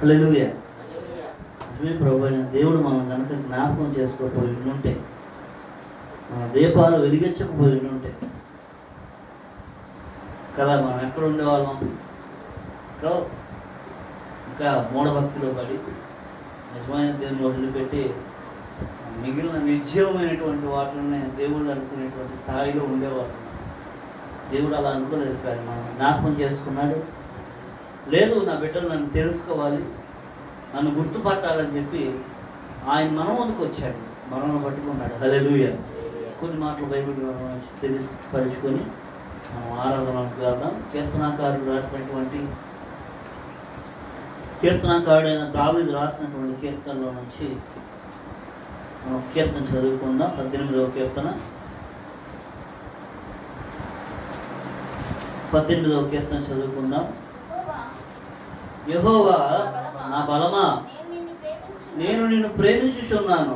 హల్లెలూయా. నిజమే ప్రభు అయిన దేవుడు మనం కనుక జ్ఞాపకం చేసుకోకపోయి ఉంటే, మన దీపాలు వెలిగించకపోయి ఉంటే కదా మనం ఎక్కడ ఉండేవాళ్ళం? ఇంకా మూఢభక్తిలో పడి నిజమైన దేవుని వదిలిపెట్టి మిగిలిన నిర్జీవమైనటువంటి వాటిని దేవుళ్ళు అనుకునేటువంటి స్థాయిలో ఉండేవాళ్ళు. దేవుడు అలా అనుకోలేదు, కానీ మనం జ్ఞాపకం చేసుకున్నాడు. లేదు, నా బిడ్డలు నన్ను తెలుసుకోవాలి, నన్ను గుర్తుపట్టాలని చెప్పి ఆయన మన ముందుకు వచ్చాడు, మనల్ని పట్టుకున్నాడు. హల్లెలూయా. కొన్ని మాటలు బైబిల్ తెలుసుపరుచుకొని మనం ఆరాధనకు వెళ్దాం. కీర్తనాకారుడైన దావీదు రాసినటువంటి కీర్తనలో నుంచి మనం కీర్తన చదువుకుందాం. 18వ కీర్తన 18వ కీర్తన చదువుకుందాం. యెహోవా నా బలమా, నేను నిన్ను ప్రేమించుచున్నాను.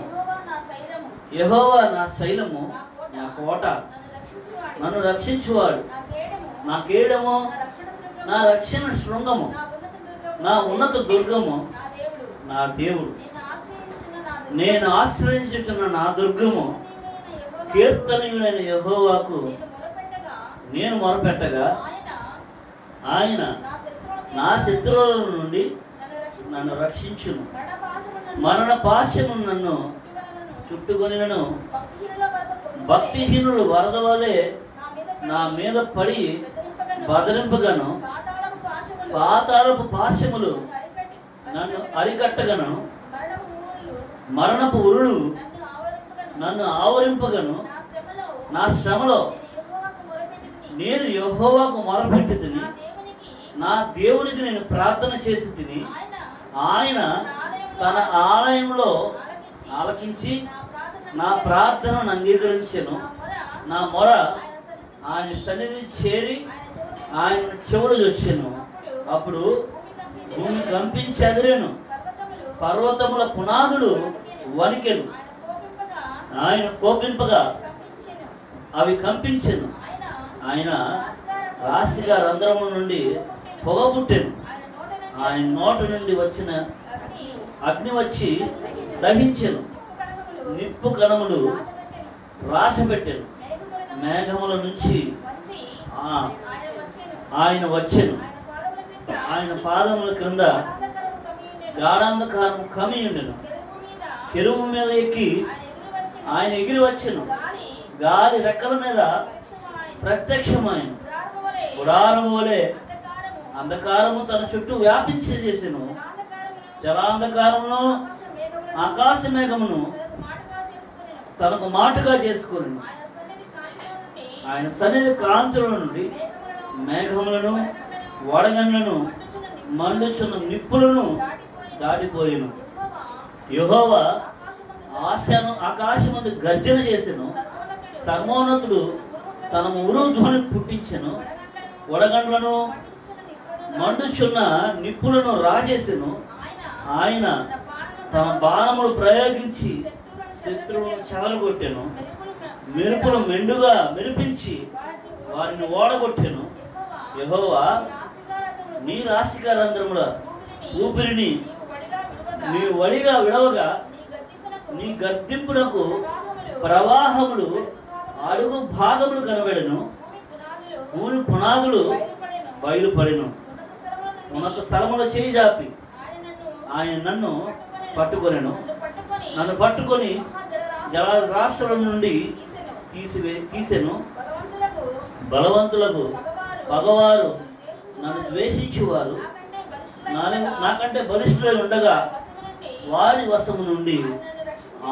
యెహోవా నా శైలము, నా కోట, నన్ను రక్షించువాడు, నా కేడము, నా రక్షణ శృంగము, నా ఉన్నత దుర్గము, నా దేవుడు, నేను ఆశ్రయించుచున్న నా దుర్గము. కీర్తనీయుడైన యెహోవాకు నేను మొరపెట్టగా ఆయన నా శత్రువుల నుండి నన్ను రక్షించును. మరణ పాశము నన్ను చుట్టుకొనినను. భక్తిహీనులు వరద వలె నా మీద పడి బదరింపగను. పాతాళపు పాశములు నన్ను అరికట్టగను. మరణపు ఉరులు నన్ను ఆవరింపగను. నా శ్రమలో నేను యెహోవాకు మొరపెట్టి తిని, నా దేవునికి నేను ప్రార్థన చేసి తిని, ఆయన తన ఆలయంలో ఆలకించి నా ప్రార్థనను అంగీకరించెను. నా మొర ఆయన సన్నిధి చేరి ఆయన చెవులు వచ్చాను. అప్పుడు భూమి కంపించి అదిరేను, పర్వతముల పునాదులు వణికెను. ఆయన కోపింపగా అవి కంపించెను. ఆయన రాశిగా రంధ్రము నుండి పొగ పుట్టెను. ఆయన నోట నుండి వచ్చిన అగ్ని వచ్చి దహించెను. నిప్పు కణములు రాశపెట్టెను. మేఘముల నుంచి ఆయన వచ్చెను. ఆయన పాదముల క్రింద గాఢాంధకారం కమ్మి ఉండెను. కెరూబు మీద ఎక్కి ఆయన ఎగిరి వచ్చెను. గాలి రెక్కల మీద ప్రత్యక్షమైన గుడారము వలె అంధకారము తన చుట్టూ వ్యాపించి చేసెను. జలాంధకారమును ఆకాశ మేఘమును తనకు మాటుగా చేసుకొని ఆయన సన్నిధి కాంతుల నుండి మేఘములను వడగండ్లను మండుచున్న నిప్పులను దాటిపోయిను. యెహోవా ఆకాశమందు గర్జన చేసెను. సర్వోన్నతుడు తన ఉరుధ్వని పుట్టించెను. వడగండ్లను మండుచున్న నిప్పులను రాజేసెను. ఆయన తన బాణములు ప్రయోగించి శత్రువులను చెదరగొట్టెను. మెరుపులు మెండుగా మెరిపించి వారిని ఓడగొట్టెను. యెహోవా నీ రాశిక రంధ్రముల ఊపిరిని నీ వడిగా విడవగా నీ గద్దింపునకు ప్రవాహములు అడుగు భాగములు కనబడెను. భూమి పునాదులు బయలుపడెను. ఉన్నత స్థలములో చేయి జాపి ఆయన నన్ను పట్టుకొనెను. నన్ను పట్టుకొని జలరాశుల నుండి తీసెను. బలవంతులకు పగవారు నన్ను ద్వేషించేవారు నాకంటే బలిష్ఠులై ఉండగా వారి వశము నుండి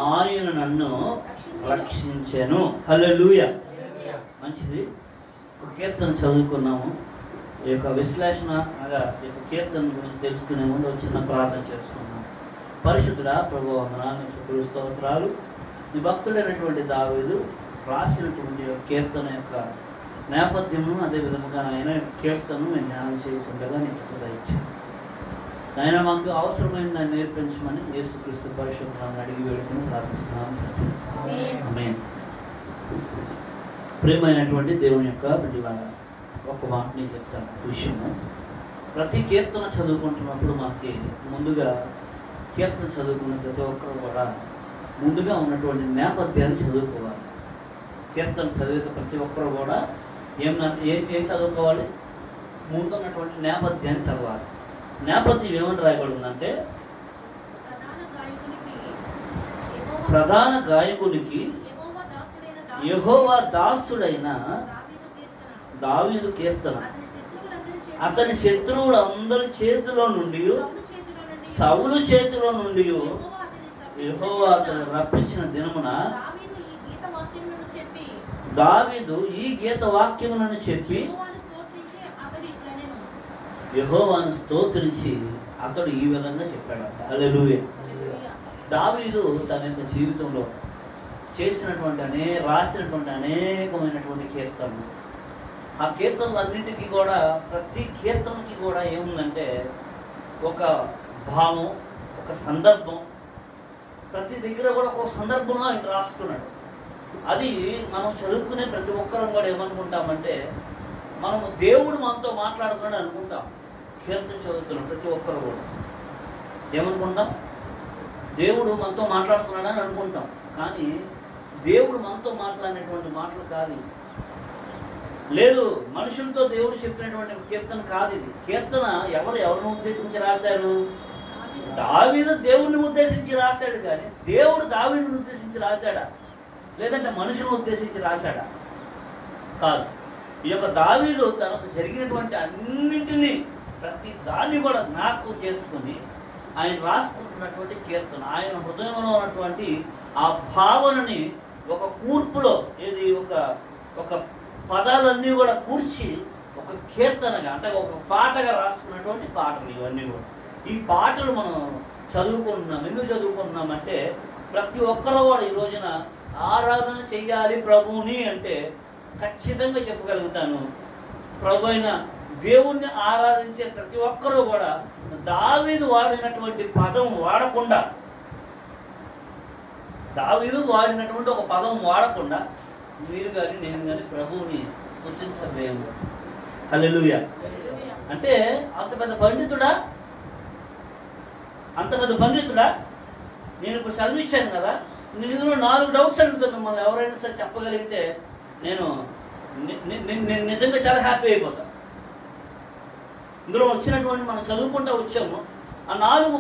ఆయన నన్ను రక్షించెను. హల్లెలూయా. మంచిది. ఒక కీర్తన చదువుకున్నాము. ఈ యొక్క విశ్లేషణ అనగా ఈ యొక్క కీర్తన గురించి తెలుసుకునే ముందు ఒక చిన్న ప్రార్థన చేసుకున్నాము. పరిశుద్ధుడా ప్రభువా, వందనాలు, స్తోత్రాలు. ఈ భక్తుడైనటువంటి దావీదు రాసినటువంటి కీర్తన యొక్క నేపథ్యము, అదేవిధంగా ఆయన కీర్తనను మేము ధ్యానం చేస్తుండగా నీకు దయచేయండి. ఆయన మాకు అవసరమైన దాన్ని నేర్పించమని యేసుక్రీస్తు పరిశుద్ధులను అడిగి వేడుకుని ప్రార్థిస్తున్నాను. ఆమేన్. ప్రియమైనటువంటి దేవుని యొక్క బిడ్డలారా, ఒక మాట నేను చెప్తాను విషయము. ప్రతి కీర్తన చదువుకుంటున్నప్పుడు మనకి ముందుగా కీర్తన చదువుకున్న ప్రతి ఒక్కరు కూడా ముందుగా ఉన్నటువంటి నేపథ్యాన్ని చదువుకోవాలి. కీర్తన చదివితే ప్రతి ఒక్కరు కూడా ఏం చదువుకోవాలి? ముందు ఉన్నటువంటి నేపథ్యాన్ని చదవాలి. నేపథ్యం ఏమని రాయబడిందంటే, ప్రధాన గాయకునికి యెహోవా దాసుడైన దావీదు కీర్తన, అతని శత్రువులందరి చేతిలో నుండి, సౌలు చేతిలో నుండి యెహోవా అతను రప్పించిన దినమున దావీదు ఈ గీత వాక్యములను చెప్పి యెహోవాను స్తోత్రించి అతడు ఈ విధంగా చెప్పాడట. హల్లెలూయా. దావీదు తన యొక్క జీవితంలో చేసినటువంటి రాసినటువంటి అనేకమైనటువంటి కీర్తనలు, ఆ కీర్తనలన్నింటికి కూడా ప్రతి కీర్తనకి కూడా ఏముందంటే ఒక భావం, ఒక సందర్భం, ప్రతి దగ్గర కూడా ఒక సందర్భంలో ఆయన రాసుకున్నాడు. అది మనం చదువుకునే ప్రతి ఒక్కరం కూడా ఏమనుకుంటామంటే, మనము దేవుడు మనతో మాట్లాడుతున్నాడు అనుకుంటాం. కీర్తన చదువుతున్నాం ప్రతి ఒక్కరు కూడా ఏమనుకుంటాం? దేవుడు మనతో మాట్లాడుతున్నాడని అనుకుంటాం. కానీ దేవుడు మనతో మాట్లాడినటువంటి మాటలు కాదు. లేదు, మనుషులతో దేవుడు చెప్పినటువంటి కీర్తన కాదు ఇది. కీర్తన ఎవరిని ఉద్దేశించి రాశారు? దావీదు దేవుడిని ఉద్దేశించి రాశాడు. కానీ దేవుడు దావీదుని ఉద్దేశించి రాశాడా? లేదంటే మనుషులను ఉద్దేశించి రాశాడా? కాదు. ఈ యొక్క దావీదు తనకు జరిగినటువంటి అన్నింటినీ ప్రతి దాన్ని కూడా జ్ఞాపకం చేసుకుని ఆయన రాసుకుంటున్నటువంటి కీర్తన, ఆయన హృదయంలో ఉన్నటువంటి ఆ భావనని ఒక కూర్పులో ఒక పదాలన్నీ కూడా కూర్చి ఒక కీర్తనగా, అంటే ఒక పాటగా రాసుకున్నటువంటి పాటలు ఇవన్నీ కూడా. ఈ పాటలు మనం చదువుకుంటున్నాం. ఎందుకు చదువుకుంటున్నామంటే, ప్రతి ఒక్కరు కూడా ఈ రోజున ఆరాధన చెయ్యాలి ప్రభువుని అంటే ఖచ్చితంగా చెప్పగలుగుతాను. ప్రభు అయిన దేవుణ్ణి ఆరాధించే ప్రతి ఒక్కరూ కూడా దావీదు వాడినటువంటి పదం వాడకుండా, దావీదు వాడినటువంటి ఒక పదం వాడకుండా మీరు కానీ నేను కానీ ప్రభువుని స్తుతించలేము. హల్లెలూయా. అంటే అంత పెద్ద పండితుడా? నేను ఇప్పుడు చదివించాను కదా, నేను 4 డౌట్స్ అడుగుతాను. మిమ్మల్ని ఎవరైనా సరే చెప్పగలిగితే నేను నిజంగా చాలా హ్యాపీ అయిపోతాను. ఇందులో వచ్చినటువంటి మనం చదువుకుంటూ వచ్చాము. ఆ 4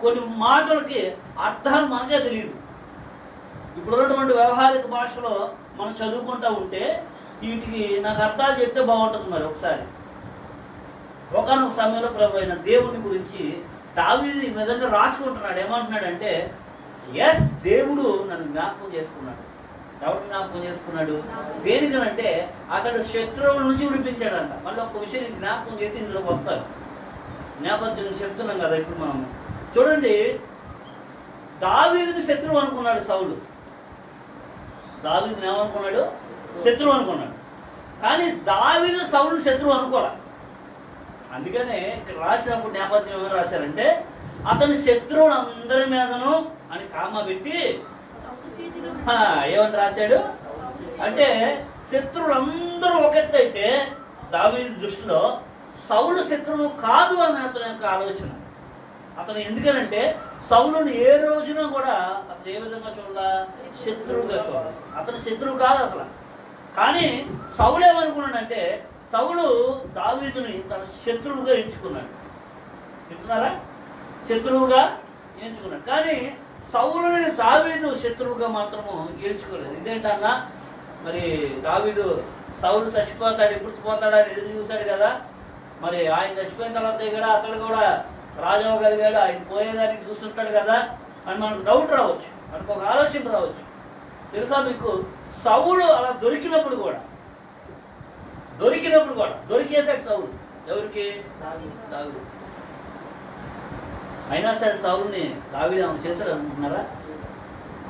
కొన్ని మాటలకి అర్థాలు మనకే తెలియదు. ఇప్పుడు ఉన్నటువంటి వ్యవహారిక భాషలో మనం చదువుకుంటూ ఉంటే వీటికి నాకు అర్థాలు చెప్తే బాగుంటుంది. మరి ఒకసారి ఒకనొక సమయంలో ప్రభు అయిన దేవుని గురించి దావీదు ఈ విధంగా రాసుకుంటున్నాడు. ఏమంటున్నాడంటే, ఎస్, దేవుడు నన్ను జ్ఞాపకం చేసుకున్నాడు. ఎవరు జ్ఞాపకం చేసుకున్నాడు? దేనికనంటే అతడు శత్రువుల నుంచి విడిపించాడంట. మళ్ళీ ఒక విషయం జ్ఞాపకం చేసి ఇందులోకి వస్తారు. నేపథ్యం చెప్తున్నాం కదా. ఇప్పుడు మనం చూడండి, దావీదుని శత్రువు అనుకున్నాడు సౌలు. దావీదుని ఏమనుకున్నాడు? శత్రువు అనుకున్నాడు. కానీ దావీదు సౌలు శత్రువు అనుకోలే. అందుకనే ఇక్కడ రాసినప్పుడు నేపథ్యం ఏమైనా రాశారంటే, అతని శత్రువులు అందరి మీదను అని కామా పెట్టి ఏమని రాశాడు అంటే, శత్రువులందరూ ఒక ఎత్తు అయితే దావీదు దృష్టిలో సౌలు శత్రువు కాదు అని అతని యొక్క ఆలోచన. అతను ఎందుకనంటే సౌలుని ఏ రోజున కూడా అతను ఏ విధంగా చూడాల? శత్రువుగా చూడాలి. అతను శత్రువు కాదు అసలు. కానీ సౌలు ఏమనుకున్నాడంటే, సౌలు దావీదుని తన శత్రువుగా ఎంచుకున్నాడు. చెప్తున్నారా? శత్రువుగా ఎంచుకున్నాడు. కానీ సౌలుని దావీదు శత్రువుగా మాత్రము ఎంచుకోలేదు. ఇదేంటన్నా, మరి దావీదు సౌలు చచ్చిపోతాడు, ఎప్పుడు పోతాడా అని ఎదురు చూశాడు కదా. మరి ఆయన చచ్చిపోయిన తర్వాత కూడా అతడు కూడా రాజు అవ్వగలిగాడు, ఆయన పోయేదానికి చూస్తుంటాడు కదా అని మనకు డౌట్ రావచ్చు, మనకు ఒక ఆలోచన రావచ్చు. తెలుసా మీకు, సౌలు అలా దొరికినప్పుడు కూడా దొరికేశాడు సౌలు. ఎవరికి? దావీదు. అయినా సరే సౌలుని దావీదు ఆమె చేశాడు అనుకుంటున్నారా?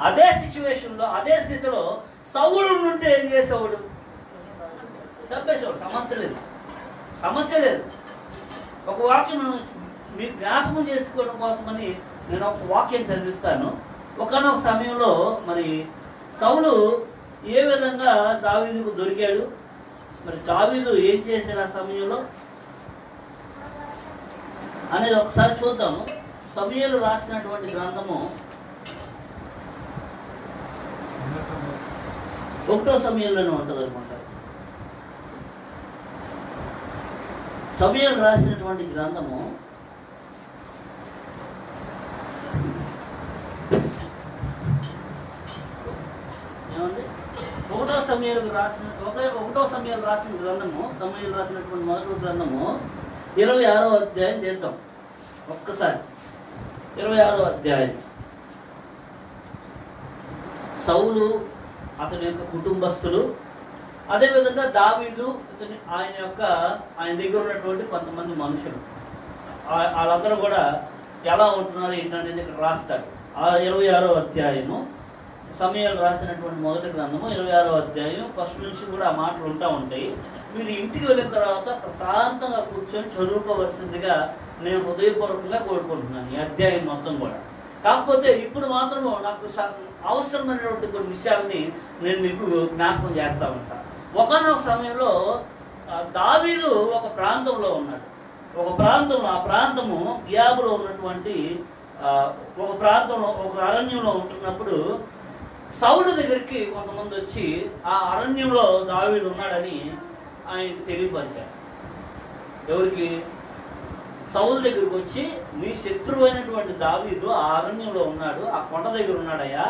అదే సిచ్యువేషన్లో, అదే స్థితిలో సౌలు నుండి ఏం చేసేవాడు? తప్పేసేవాడు. సమస్య లేదు. ఒక వాక్యం మీకు జ్ఞాపకం చేసుకోవడం కోసమని నేను ఒక వాక్యం చదివిస్తాను. ఒకనొక సమయంలో మరి సౌలు ఏ విధంగా దావీదుకు దొరికాడు, మరి దావీదు ఏం చేశాడు ఆ సమయంలో? అనేది ఒకసారి చూద్దాము. సమూయేలు రాసినటువంటి గ్రంథము 1వ సమూయేలులోనే ఉంటుంది అనుకుంటా. సమూయేలు రాసినటువంటి గ్రంథము ఏమండి? 1వ సమూయేలు రాసిన గ్రంథము, సమూయేలు రాసినటువంటి మొదటి గ్రంథము 26వ అధ్యాయం చేద్దాం ఒక్కసారి. 26వ అధ్యాయం. సౌలు, అతని యొక్క కుటుంబస్తులు, అదేవిధంగా దావీదు, ఆయన దగ్గర ఉన్నటువంటి కొంతమంది మనుషులు, వాళ్ళందరూ కూడా ఎలా ఉంటున్నారు ఏంటనేది ఇక్కడ రాస్తారు. ఆ 26వ అధ్యాయము, సమూయేలు రాసినటువంటి మొదటి గ్రంథము 26వ అధ్యాయం ఫస్ట్ నుంచి కూడా ఆ మాటలు ఉంటా ఉంటాయి. మీరు ఇంటికి వెళ్ళిన తర్వాత ప్రశాంతంగా కూర్చొని చదువుకోవలసిందిగా నేను హృదయపూర్వకంగా కోరుకుంటున్నాను ఈ అధ్యాయం మొత్తం కూడా. కాకపోతే ఇప్పుడు మాత్రము నాకు అవసరమైనటువంటి కొన్ని విషయాలని నేను మీకు జ్ఞాపకం చేస్తూ ఉంటాను. ఒకనొక సమయంలో దావీదు ఒక ప్రాంతంలో ఉన్నాడు. ఆ ప్రాంతము గియాబులో ఉన్నటువంటి ఒక ప్రాంతంలో, ఒక అరణ్యంలో ఉంటున్నప్పుడు సౌలు దగ్గరికి కొంతమంది వచ్చి ఆ అరణ్యంలో దావీదు ఉన్నాడని ఆయనకి తెలియపరిచారు. ఎవరికి? సౌలు దగ్గరికి వచ్చి, నీ శత్రువు అయినటువంటి దావీదు ఆ అరణ్యంలో ఉన్నాడు, ఆ కొండ దగ్గర ఉన్నాడయ్యా,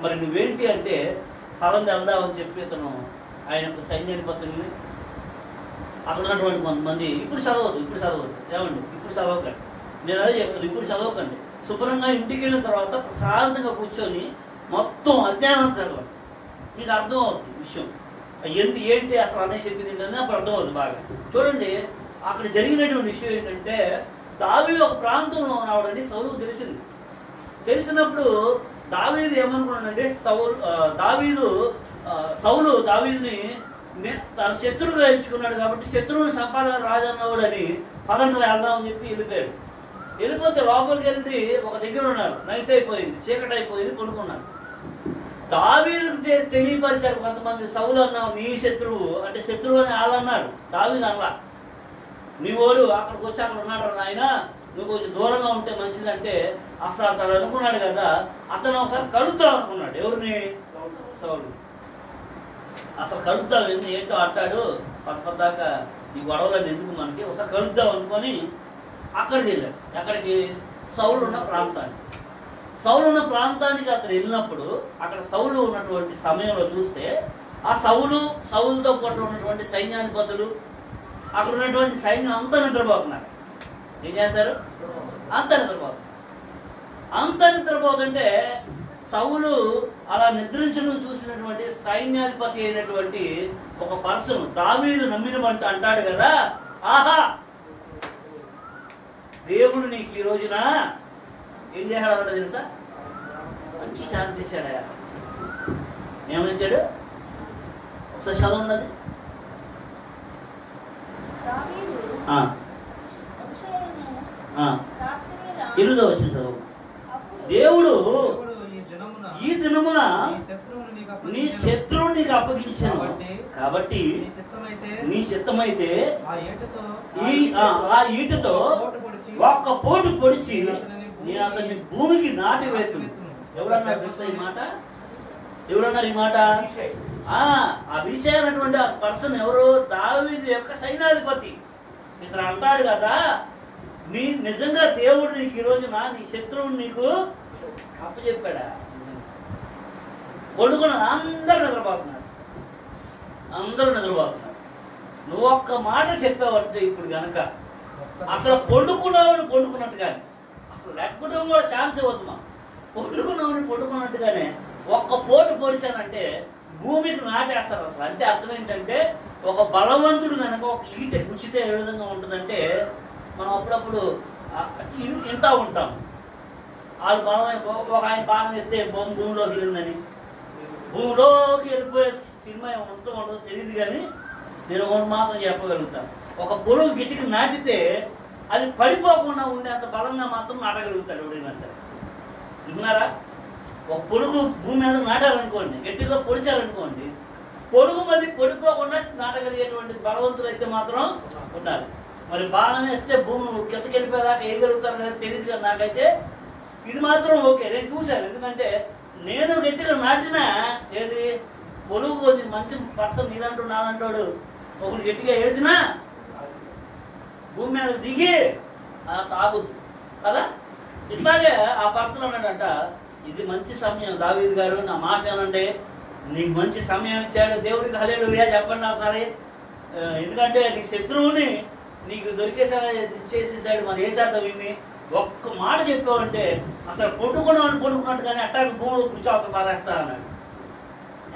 మరి నువ్వేంటి అంటే పదండి వెళ్దామని చెప్పి అతను ఆయన యొక్క సైన్యాధిపతుల్ని, అక్కడ ఉన్నటువంటి కొంతమంది, ఇప్పుడు చదవద్దు ఏమండి, ఇప్పుడు చదవకండి, నేను అదే చెప్తాను, ఇప్పుడు చదవకండి. శుభ్రంగా ఇంటికి వెళ్ళిన తర్వాత ప్రశాంతంగా కూర్చొని మొత్తం అధ్యయనం చదవండి, మీకు అర్థమవుతుంది విషయం ఏంటి అసలు అనే చెప్పింది ఏంటంటే అప్పుడు అర్థమవుతుంది బాగా. చూడండి, అక్కడ జరిగినటువంటి విషయం ఏంటంటే దావీదు ఒక ప్రాంతంలో ఉన్నాడని సౌలుకు తెలిసింది. తెలిసినప్పుడు దావీదు ఏమనుకున్నాడంటే సౌలు దావీదుని తన శత్రువుగా ఎంచుకున్నాడు కాబట్టి శత్రువుని సంపాదన రాజన్నవాడని పదంగా వెళ్దామని చెప్పి వెళ్ళిపోయాడు. వెళ్ళిపోతే లోపలికి వెళ్తే ఒక దగ్గర ఉన్నారు, నైట్ అయిపోయింది, చీకటి అయిపోయింది, పడుకున్నారు. దావీదుకు తెలియపరిచారు కొంతమంది, సౌలు అన్నావు నీ శత్రువు అంటే శత్రువు అని వాళ్ళు అన్నారు. దావీదు అలా నీ ఓడు అక్కడికి వచ్చి అక్కడ ఉన్నాడు నాయన, నువ్వు కొంచెం దూరంగా ఉంటే మంచిదంటే అసలు అతడు అనుకున్నాడు కదా, అతను ఒకసారి కలుద్దాం అనుకున్నాడు. ఎవరిని? సౌలు. అసలు కలుద్దాం ఏంటో అంటాడు, పక్కదాకా ఈ గొడవలను ఎందుకు మనకి, ఒకసారి కలుద్దాం అనుకొని అక్కడికి వెళ్ళాడు. ఎక్కడికి? సౌలు ఉన్న ప్రాంతానికి అతను వెళ్ళినప్పుడు అక్కడ సౌలు ఉన్నటువంటి సమయంలో చూస్తే ఆ సౌలుతో పాటు ఉన్నటువంటి సైన్యాధిపతులు, అక్కడ ఉన్నటువంటి సైన్యం అంతా నిద్రపోతున్నారు. ఏం చేస్తారు? అంతా నిద్రపోతుంటే సౌలు అలా నిద్రించడం చూసినటువంటి సైన్యాధిపతి అయినటువంటి ఒక పర్సన్ దావీదు నమ్మినమంట అంటాడు కదా, ఆహా దేవుడు నీకు ఈ రోజున ఏం చేశాడు తెలుసా? మంచి ఛాన్స్ ఇచ్చాడయా. ఏమనిచ్చాడు? ఒకసారి చదువు ఉన్నది. ఎనిమిదో వచ్చిన చదువు. దేవుడు ఈ దినమున నీ శత్రువు నీకు అప్పగించాను కాబట్టి నీ చిత్తమైతే ఆ ఈటతో ఒక్క పోటు పొడిచి నేను అతన్ని భూమికి నాటి వేతును. ఎవరన్నారు తెలుసా ఈ మాట? ఎవరన్నారు ఈ మాట? అభిషేక్ అనేటువంటి ఆ పర్సన్ ఎవరు? దావీదు యొక్క సైన్యాధిపతి. ఇక్కడ అంటాడు కదా, నిజంగా దేవుడు నీకు ఈ రోజున నీ శత్రువుని నీకు అప్పచెప్పాడా? పడుకున్నాడు, అందరూ నిద్రపోతున్నారు. నువ్వు ఒక్క మాట చెప్పావంటే ఇప్పుడు కనుక అసలు పడుకున్నట్టుగానే, అసలు లెక్కడం కూడా ఛాన్స్ ఇవ్వద్దు. పడుకున్నట్టుగానే ఒక్క పోటు పొడిచానంటే భూమికి నాటేస్తారు. అసలు అంటే అర్థం ఏంటంటే, ఒక బలవంతుడు కనుక ఒక ఈట గుచ్చితే ఏ విధంగా ఉంటుందంటే, మనం అప్పుడప్పుడు వింటూ ఉంటాం, వాళ్ళు బలమైన ఒక ఆయన బాణం ఎత్తే భూమిలోకి వెళ్ళిందని, భూమిలోకి వెళ్ళిపోయే సినిమా ఉండదో తెలియదు, కానీ నేను ఒకటి మాత్రం చెప్పగలుగుతాను, ఒక పొరుగు గిట్టికి నాటితే అది పడిపోకుండా ఉండేంత బలంగా మాత్రం నాటగలుగుతాడు ఎవడైనా సరే. విన్నారా? ఒక పొడుగు భూమి మీద నాటారనుకోండి, గట్టిగా పొడిచారనుకోండి, పొడుగు మళ్ళీ పడిపోకుండా నాటగలిగేటువంటి బలవంతులు అయితే మాత్రం ఉండాలి. మరి బాణం వేస్తే భూమి కిందకి వెళ్ళిపోయేదాకా వేయగలుగుతారు లేదా తెలియదు కదా నాకైతే. ఇది మాత్రం ఓకే, నేను చూశాను. ఎందుకంటే నేను గట్టిగా నాటినా ఏది పొలుగు కొంచెం మంచి పర్సన్ నీరంటూ నానంటాడు ఒకటి గట్టిగా వేసినా భూమి మీద దిగి తాగుద్దు కదా. ఇట్లాగే ఆ పర్సన్ అన్నాడంట, ఇది మంచి సమయం దావీదు గారు, నా మాట ఏనండి, నీకు మంచి సమయం ఇచ్చాడు దేవుడికి హల్లెలూయా చెప్పండి ఒకసారి. ఎందుకంటే నీ శత్రువుని నీకు దొరికేసారా చేసేసాడు. మరి వేసాక విని ఒక్క మాట చెప్పావంటే అసలు పొడుకున్నట్టుగానే అట్టాకి భూములు కూర్చోవత పారేస్తా అన్నాడు.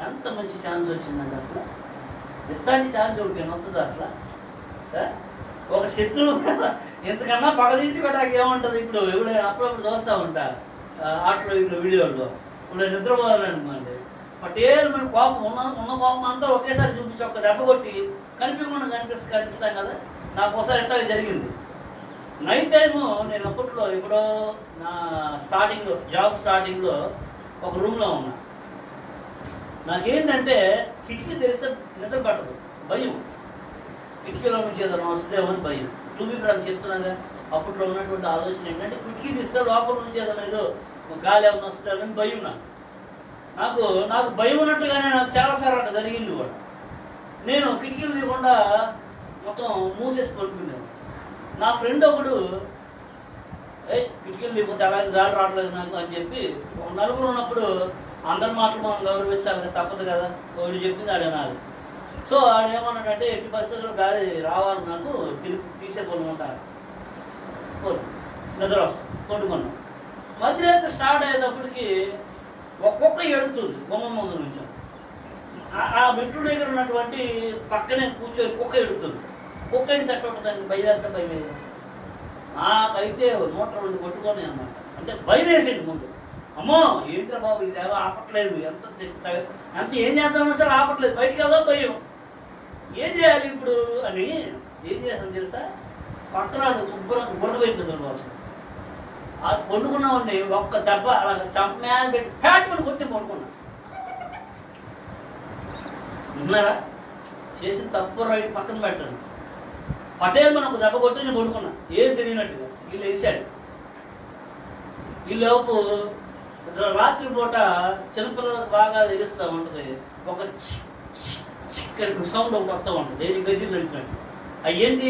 ఎంత మంచి ఛాన్స్ వచ్చిందండి అసలు. ఎట్లాంటి ఛాన్స్ ఒకటి వస్తుందా అసలు? ఒక శత్రువు ఇంతకన్నా పగ తీసుకోవడానికి ఏముంటుంది? ఇప్పుడు ఎవరైనా అప్పుడప్పుడు చూస్తూ ఉంటా ఆటలో ఇట్లా వీడియోల్లో, ఇప్పుడు నిద్రపోవాలనుకోండి పటేలు మన కోపం ఉన్న కోపం అంతా ఒకేసారి చూపించి ఒక దెబ్బ కొట్టి కనిపించకుండా కనిపిస్తాం కదా. నాకు ఒకసారి ఎట్లా జరిగింది. నైట్ టైము నేను అప్పట్లో ఎప్పుడో నా స్టార్టింగ్లో జాబ్ స్టార్టింగ్లో ఒక రూమ్లో ఉన్నా. నాకేంటంటే కిటికీ తెరిస్తే నిద్ర పట్టదు, భయం. కిటికీలో నుంచి ఏదైనా వస్తుందేమో అని భయం. టూ వీలర్ అని చెప్తున్నాగా. అప్పట్లో ఉన్నటువంటి ఆలోచన ఏంటంటే కిటికీ తీస్తే లోపల నుంచి ఏదైనా ఏదో గాలి ఏమైనా వస్తుందని భయం. నాకు భయం ఉన్నట్టుగానే నాకు చాలాసార్లు అట్లా జరిగింది కూడా. నేను కిటికీలు తీయకుండా మొత్తం మూసేసి పడుకున్నాను. నా ఫ్రెండ్ ఒకడు కిటికీలు తీయకపోతే అలాగే గాలి రావట్లేదు నాకు అని చెప్పి, నలుగురు ఉన్నప్పుడు అందరి మాటలు మనం గౌరవించాలి కదా, తప్పదు కదా. ఒకటి చెప్పింది ఆడేనాడు. సో ఆడేమన్నాడంటే ఎట్టి పరిస్థితుల్లో గాలి రావాలి నాకు, తీసే కొనుక్కుంటాను. నిద్ర వస్తుంది, కొట్టుకున్నాం. మధ్యరాత్రి స్టార్ట్ అయ్యేటప్పటికి ఒక్కొక్క ఎడుతుంది బొమ్మ ముందు నుంచి. ఆ మెట్టు దగ్గర ఉన్నటువంటి పక్కనే కూర్చొని కుక్క ఎడుతుంది. కుక్కని తట్టుకుంటుందని భయం భయం. నాకైతే 102 కొట్టుకొని అన్నమాట. అంటే భయం వేసేది ముందు. అమ్మో ఏంట్రా బాబు ఇది ఆపట్లేదు, ఎంత ఏం చేద్దామన్నా సరే ఆపట్లేదు, బయటికి వెళ్దాం భయం. ఏం చేయాలి ఇప్పుడు అని ఏం చేస్తాను తెలుసా? పక్కన శుభ్రంగా గుర్ర పెట్టింది వాళ్ళు. ఆ పండుకున్నామని ఒక్క దెబ్బ అలా చంపమేన పెట్టి ఫ్యాట్మని కొట్టి పండుకున్నా. ఉన్నారా? చేసిన తప్పు రైట్ పక్కన పెట్టండి. పటేల్ మనం ఒక దెబ్బ కొట్టి నేను పండుకున్నా ఏం తెలియనట్టుగా. వీళ్ళు వేసాడు. వీళ్ళలోపు రాత్రి పూట చిన్నపిల్లలకు బాగా తెలుస్తూ ఉంటుంది, ఒక చిక్కని సౌండ్ ఒకటి వస్తూ ఉంటుంది, ఏది గజ్జలు నడిచినట్టు. అవి ఏంటి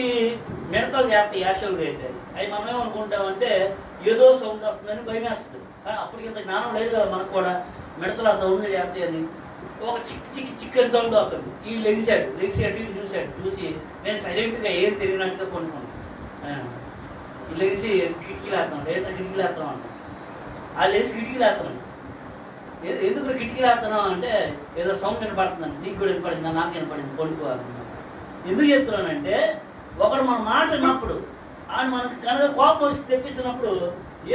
మిడతలు చేస్తాయి, యాషవులు అయితే. అవి మనం ఏమనుకుంటామంటే ఏదో సౌండ్ వస్తుందని భయం వేస్తుంది. కానీ అప్పటికి ఇంత జ్ఞానం లేదు కదా మనకు కూడా, మిడతలు ఆ సౌండ్ చేస్తాయి అని. ఒక చిక్కని సౌండ్ అవుతుంది. ఈ లెగిసి అటు ఇటు చూసి నేను సైలెంట్గా ఏం తెలియనట్టుగా కొనుక్కున్నాను. లెగిసి కిటికీలు వేస్తున్నాడు. ఏంటో కిటికీలు వేస్తున్నాం అంట. ఆ లేచి కిటికీలు వేస్తున్నాను. ఎందుకు కిటికీలు వేస్తున్నాం అంటే ఏదో సౌండ్ వినపడుతుందండి. నీకు కూడా వినపడిందా? నాకు వినపడింది, కొనుక్కోవాలి. ఎందుకు చెప్తున్నానంటే ఒకడు మన మాట విన్నప్పుడు ఆయన మనకు కనుక కోపం వచ్చి తెప్పించినప్పుడు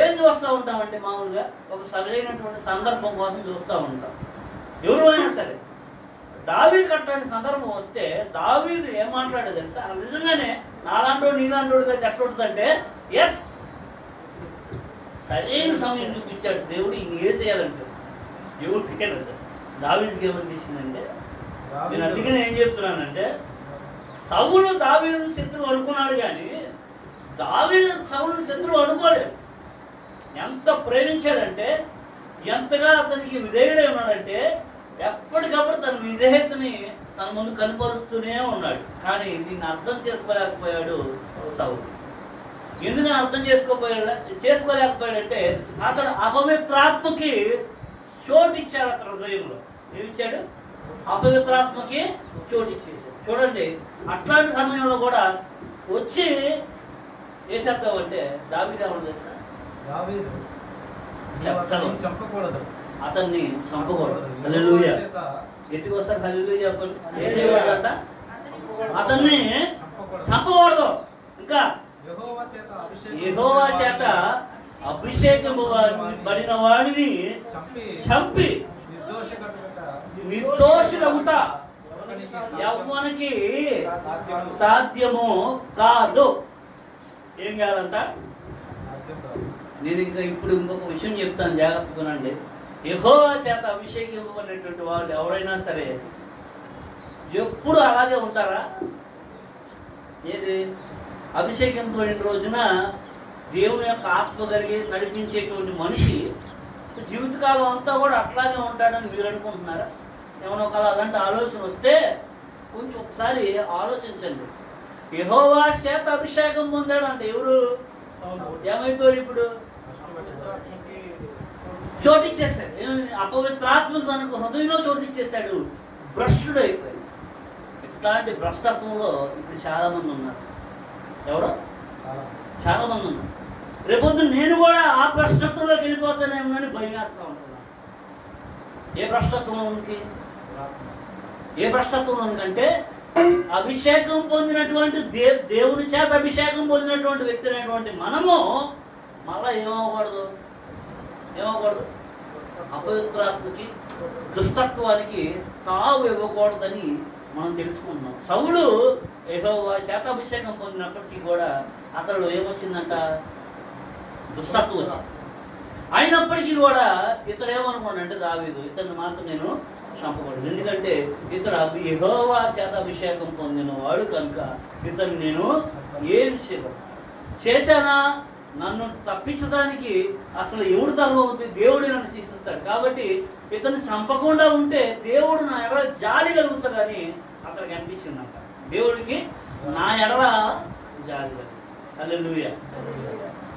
ఏం చూస్తూ ఉంటామంటే మామూలుగా ఒక సరైనటువంటి సందర్భం కోసం చూస్తూ ఉంటాం. ఎవరు అయినా సరే దావీదు అట్లాంటి సందర్భం వస్తే దావీదు ఏం మాట్లాడేది తెలుసా? నిజంగానే నాలాంటోడు నీలాంటోడుగా ఎట్లుంటుందంటే ఎస్ సరైన సమయం చూపించాడు దేవుడు. ఇంక వేసేయాలంటే ఎవరికైనా దావీదుకి ఏమనిపించిందంటే, నేను అందుకనే ఏం చెప్తున్నానంటే సౌలు దావీదు శత్రువు అనుకున్నాడు కానీ దావీదు సౌలుని శత్రువు అనుకోలేదు. ఎంత ప్రేమించాడంటే, ఎంతగా అతనికి విధేయుడై ఉన్నాడంటే ఎప్పటికప్పుడు తన విధేయతని తన ముందు కనపరుస్తూనే ఉన్నాడు. కానీ దీన్ని అర్థం చేసుకోలేకపోయాడు సౌలు. ఎందుకు అర్థం చేసుకోలేకపోయాడంటే అతడు అపవిత్రాత్మకి చోటు ఇచ్చాడు. అతని హృదయంలో ఏమిచ్చాడు? అపవిత్రాత్మకి చోటు ఇచ్చేసాడు. చూడండి, అట్లాంటి సమయంలో కూడా వచ్చి వేసేద్దామంటే దావీదు ఏమన్నా చేస్తా? అతన్ని చంపకూడదు. హల్లెలూయా. గట్టిగా వస్తారు హల్లెలూయా చెప్పండి. ఏం చేయకూడదంట? అతన్ని చంపకూడదు. ఇంకా యెహోవా చేత అభిషేకబడిన వాడిని చంపి నిర్దోషులగుట యవ్వనికి సాధ్యము కాదు. ఏం కాదంట? నేను ఇప్పుడు ఇంకొక విషయం చెప్తాను, జాగ్రత్తగానండి. యెహోవా చేత అభిషేకింపబడినటువంటి వాళ్ళు ఎవరైనా సరే ఎప్పుడు అలాగే ఉంటారా? ఏది అభిషేకింపబడిన రోజున దేవుని యొక్క ఆత్మ కలిగి నడిపించేటువంటి మనిషి జీవితకాలం అంతా కూడా అట్లాగే ఉంటాడని మీరు అనుకుంటున్నారా? ఏమైనా ఒకవేళ అలాంటి ఆలోచన వస్తే కొంచెం ఒకసారి ఆలోచించండి. యెహోవా చేత అభిషేకం పొందాడు అంటే ఎవరు? ఏమైపోయాడు? ఇప్పుడు చోటిచ్చేసాడు. అపవిత్రాత్మకు తనకు హృదయంలో చోటిచ్చేసాడు. భ్రష్టుడు అయిపోయాడు. ఇట్లాంటి భ్రష్టత్వంలో ఇప్పుడు చాలా మంది ఉన్నారు. ఎవరో చాలా మంది ఉన్నారు. రేపొద్దు నేను కూడా ఆ భ్రష్టత్వంలోకి వెళ్ళిపోతానేమో అని భయం వేస్తూ ఉంటున్నాను. ఏ భ్రష్టత్వంలోనికి? ఏ భ్రష్టత్వంలోనికంటే అభిషేకం పొందినటువంటి దేవుని చేత అభిషేకం పొందినటువంటి వ్యక్తి అనేటువంటి మనము మళ్ళా ఏమవ్వకూడదు? అపవిత్రాత్మకి, దుష్టత్వానికి తావు ఇవ్వకూడదని మనం తెలుసుకుంటున్నాం. సౌలు యెహోవా చేత అభిషేకం పొందినప్పటికీ కూడా అతడు ఏమొచ్చిందంట? దుష్టత్వం వచ్చింది. అయినప్పటికీ కూడా ఇతడు ఏమనుకోండి, దావీదు ఇతన్ని మాత్రం నేను చంపకూడదు, ఎందుకంటే ఇతడు యెహోవా చేత అభిషేకం పొందిన వాడు కనుక ఇతను నేను ఏం చేశానా? నన్ను తప్పించడానికి అసలు ఎవడు తరం అవుతుంది? దేవుడు నన్ను శిక్షిస్తాడు. కాబట్టి ఇతను చంపకుండా ఉంటే దేవుడు నా ఎడల జాలి కలుగుతుందని అతనికి అనిపించిందంట. దేవుడికి నా ఎడల జాలి కలుగుతుంది. హల్లెలూయా.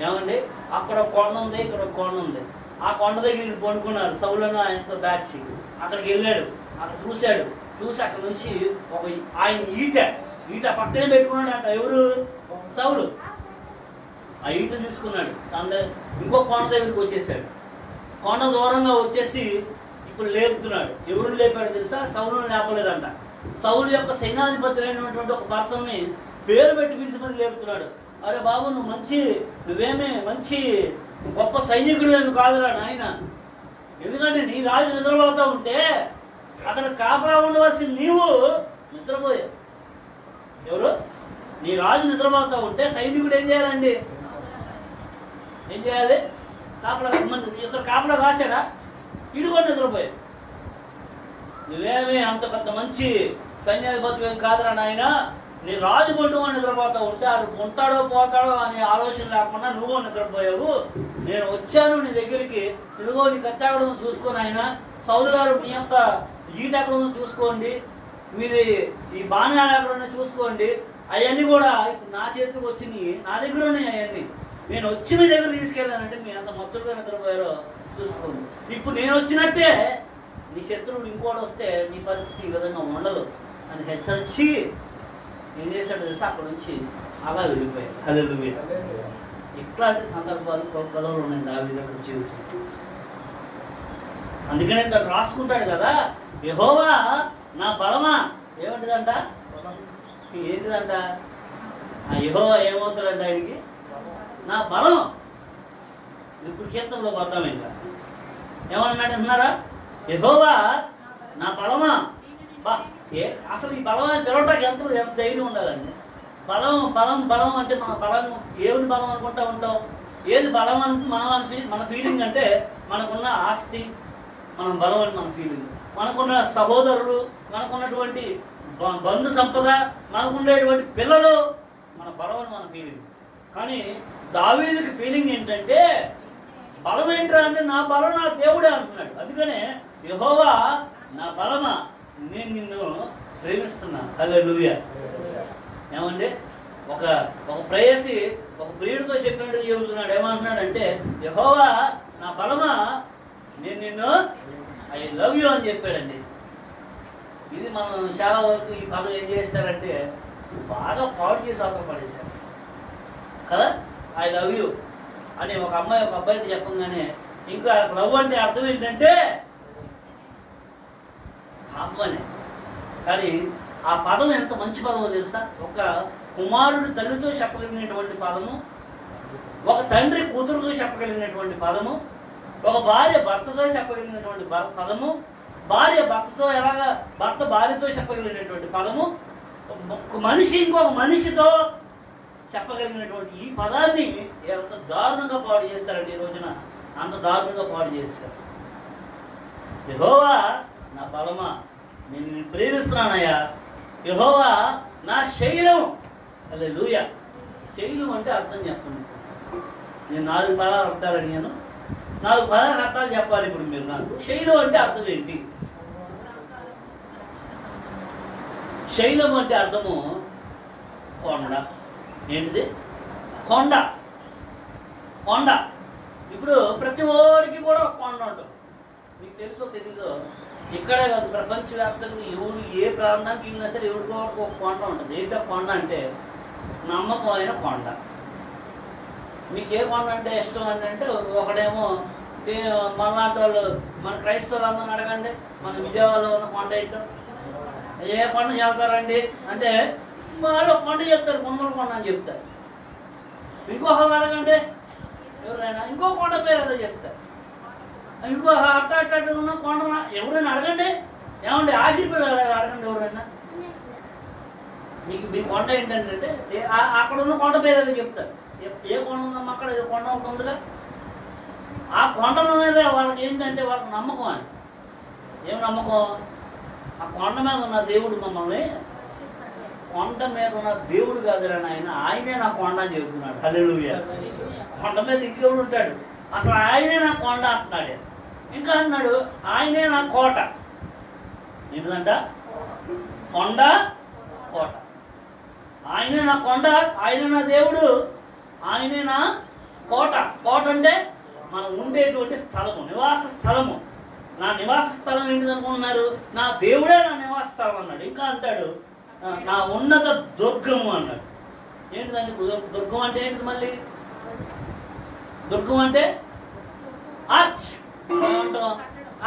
ఏమండి, అక్కడ కొండ ఉంది, ఇక్కడ కొండ ఉంది. ఆ కొండ దగ్గర నేను పండుకున్నారు. సౌలను ఆయనతో దాచి అక్కడికి వెళ్ళాడు. అక్కడ చూశాడు. చూసి అక్కడ నుంచి ఒక ఆయన ఈట పక్కనే పెట్టుకున్నాడు అంట. ఎవరు? సౌలు. ఆ ఈట తీసుకున్నాడు. ఇంకో కొండ దగ్గరికి వచ్చేసాడు. కొండ దూరంగా వచ్చేసి ఇప్పుడు లేపుతున్నాడు. ఎవరు లేపాడు తెలుసా? సౌలుని లేపలేదంట. సౌలు యొక్క సైన్యాధిపతి అయినటువంటి ఒక పర్సన్ని పేరు పెట్టి పిలిచి లేపుతున్నాడు. అరే బాబు, నువ్వేమీ మంచి గొప్ప సైనికుడు అని కాదురా నాయన. ఎందుకంటే నీ రాజు నిద్రపోతూ ఉంటే అక్కడ కాపలా ఉండవలసిన నీవు నిద్రపోయావు. ఎవరు? నీ రాజు నిద్రపోతూ ఉంటే సైనికుడు ఏం చేయాలండి? ఏం చేయాలి? కాపలా. ఇతర కాపలా రాశాడా? ఇడు కూడా నిద్రపోయావు. నువ్వేమీ అంత పెద్ద మంచి సైన్యాధిపతి ఏం కాదురా నాయన. నీ రాజు పట్టుకొని నిద్రపోతూ ఉంటే ఆడు ఉంటాడో పోతాడో అనే ఆలోచన లేకుండా నువ్వు నిద్రపోయావు. నేను వచ్చాను నీ దగ్గరికి. ఇదిగో నీ కత్తి ఎక్కడ చూసుకొని ఆయన సౌలు గారు మీ యొక్క ఈట ఎక్కడ చూసుకోండి, మీది ఈ బాణాలు ఎక్కడ చూసుకోండి. అవన్నీ కూడా ఇప్పుడు నా చేతికి వచ్చినాయి, నా దగ్గర ఉన్నాయి అవన్నీ. నేను వచ్చి మీ దగ్గర తీసుకెళ్ళానంటే మీ అంత మొత్తంగా నిద్రపోయారో చూసుకోండి. ఇప్పుడు నేను వచ్చినట్టే నీ శత్రువులు ఇంకోటి వస్తే నీ పరిస్థితి ఈ విధంగా ఉండదు అని హెచ్చరించి ఏం చేశాడు తెలుసా? అక్కడ నుంచి అలా వెళ్ళిపోయాడు. హల్లెలూయా. ఇట్లాంటి సందర్భాలు కథలు ఉన్నాయి దావీదు యొక్క జీవితం. అందుకనే తను రాసుకుంటాడు కదా, యెహోవా నా బలమా. ఏమంటిదంట? ఏంటిదంట? ఆ యెహోవా ఏమవుతాడంట ఆయనకి? నా బలం. ఇప్పుడు కీర్తనలో పోతాం. ఇంకా ఏమన్నాడు అన్నారా? యెహోవా నా బలమా. అసలు ఈ బలం అని పిలవటానికి ఎంత ధైర్యం ఉండాలండి. బలం అంటే మన బలం ఏమిటి? బలం అనుకుంటా ఉంటాం. ఏది బలం మన ఫీలింగ్ అంటే మనకున్న ఆస్తి మనం బలం అని మన ఫీలింగ్, మనకున్న సహోదరులు, మనకున్నటువంటి బంధు సంపద, మనకుండేటువంటి పిల్లలు మన బలం అని మన ఫీలింగ్. కానీ దావీదుకి ఫీలింగ్ ఏంటంటే బలం ఏంట్రా అంటే నా బలం నా దేవుడే అంటున్నాడు. అందుకనే యెహోవా నా బలమా, నేను నిన్ను ప్రేమిస్తున్నా. హల్లెలూయా. ఏమండి, ఒక ప్రేయసి ఒక ప్రియుడితో చెప్పినట్టు చెబుతున్నాడు. ఏమంటున్నాడంటే యెహోవా నా బలమా, నేను నిన్ను ఐ లవ్ యూ అని చెప్పాడండి. ఇది మనం చాలా వరకు ఈ పదం ఏం చేస్తారంటే బాగా పాడు చేసి అవతల పడేశారు కదా. ఐ లవ్ యూ అని ఒక అమ్మాయి ఒక అబ్బాయితో చెప్పంగానే ఇంకా లవ్ అంటే అర్థం ఏంటంటే అమ్మనే. కానీ ఆ పదం ఎంత మంచి పదమో తెలుసా? ఒక కుమారుడు తల్లితో చెప్పగలిగినటువంటి పదము, ఒక తండ్రి కూతురుతో చెప్పగలిగినటువంటి పదము, ఒక భార్య భర్తతో చెప్పగలిగినటువంటి పదము, భార్య భర్తతో ఎలాగా భర్త భార్యతో చెప్పగలిగినటువంటి పదము, మనిషి ఇంకొక మనిషితో చెప్పగలిగినటువంటి ఈ పదాన్ని ఎంత దారుణంగా పాడు చేస్తారండి ఈ రోజున. అంత దారుణంగా పాడు చేస్తారు. యెహోవా నా బలమా, నేను నిన్ను ప్రేమిస్తున్నానయ్యా. యెహోవా నా శైలం. హల్లెలూయా. శైలం అంటే అర్థం చెప్పండి. నేను 4 పదాల అర్థాలు అడిగాను, 4 పదాలకు అర్థాలు చెప్పాలి ఇప్పుడు మీరు నాకు. శైలం అంటే అర్థం ఏంటి? శైలం అంటే అర్థము కొండ. ఏంటిది? కొండ. కొండ. ఇప్పుడు ప్రతి ఓడికి కూడా ఒక కొండ ఉంటుంది. మీకు తెలుసో తెలీదో, ఇక్కడే కాదు ప్రపంచవ్యాప్తంగా ఎవరు ఏ ప్రాంతానికి వెళ్ళినా సరే ఎవరికో ఒక కొండ ఉంటుంది. ఏంటో కొండ అంటే నమ్మకమైన కొండ. మీకు ఏ కొండ అంటే ఇష్టం అంటే ఒకడేమో మనలాంటి వాళ్ళు, మన క్రైస్తవులు అందరూ అడగండి, మన విజయవాడలో ఉన్న కొండ ఏంటో, ఏ కొండ చెప్తారండి అంటే వాళ్ళు కొండ చెప్తారు, కొమ్మల కొండ అని చెప్తారు. ఇంకొకరు అడగండి ఎవరైనా ఇంకో కొండ పేరు అదే చెప్తారు. ఇంకో అట్ట ఉన్న కొండ ఎవరైనా అడగండి, ఏమండి ఆగిరిపోయి అడగండి ఎవరైనా, మీ కొండ ఏంటంటే అక్కడ ఉన్న కొండ పేరు అదే చెప్తారు. ఏ కొండ ఉందమ్మా అక్కడ, ఏ కొండ ఒకటి ఉందిగా, ఆ కొండల మీద వాళ్ళకి ఏంటంటే వాళ్ళకి నమ్మకం అని. ఏం నమ్మకం? ఆ కొండ మీద ఉన్న దేవుడు మమ్మల్ని, కొండ మీద ఉన్న దేవుడు కాదురా ఆయన, ఆయనే నా కొండ అని చెబుతున్నాడు. హల్లెలూయా. కొండ మీద ఇంకెవడు ఉంటాడు? అసలు ఆయనే నా కొండ అంటున్నాడు. ఇంకా అన్నాడు ఆయనే నా కోట. ఏంటంట? కొండ, కోట. ఆయనే నా కొండ, ఆయనే నా దేవుడు, ఆయనే నా కోట. కోట అంటే మనం ఉండేటువంటి స్థలము, నివాస స్థలము. నా నివాస స్థలం ఏంటిది అనుకుంటున్నారు? నా దేవుడే నా నివాస స్థలం అన్నాడు. ఇంకా అంటాడు నా ఉన్నత దుర్గము అన్నాడు. ఏంటిదండి దుర్గం అంటే ఏంటిది? మళ్ళీ దుర్గం అంటే ఆర్చ్. ఏమంటాం?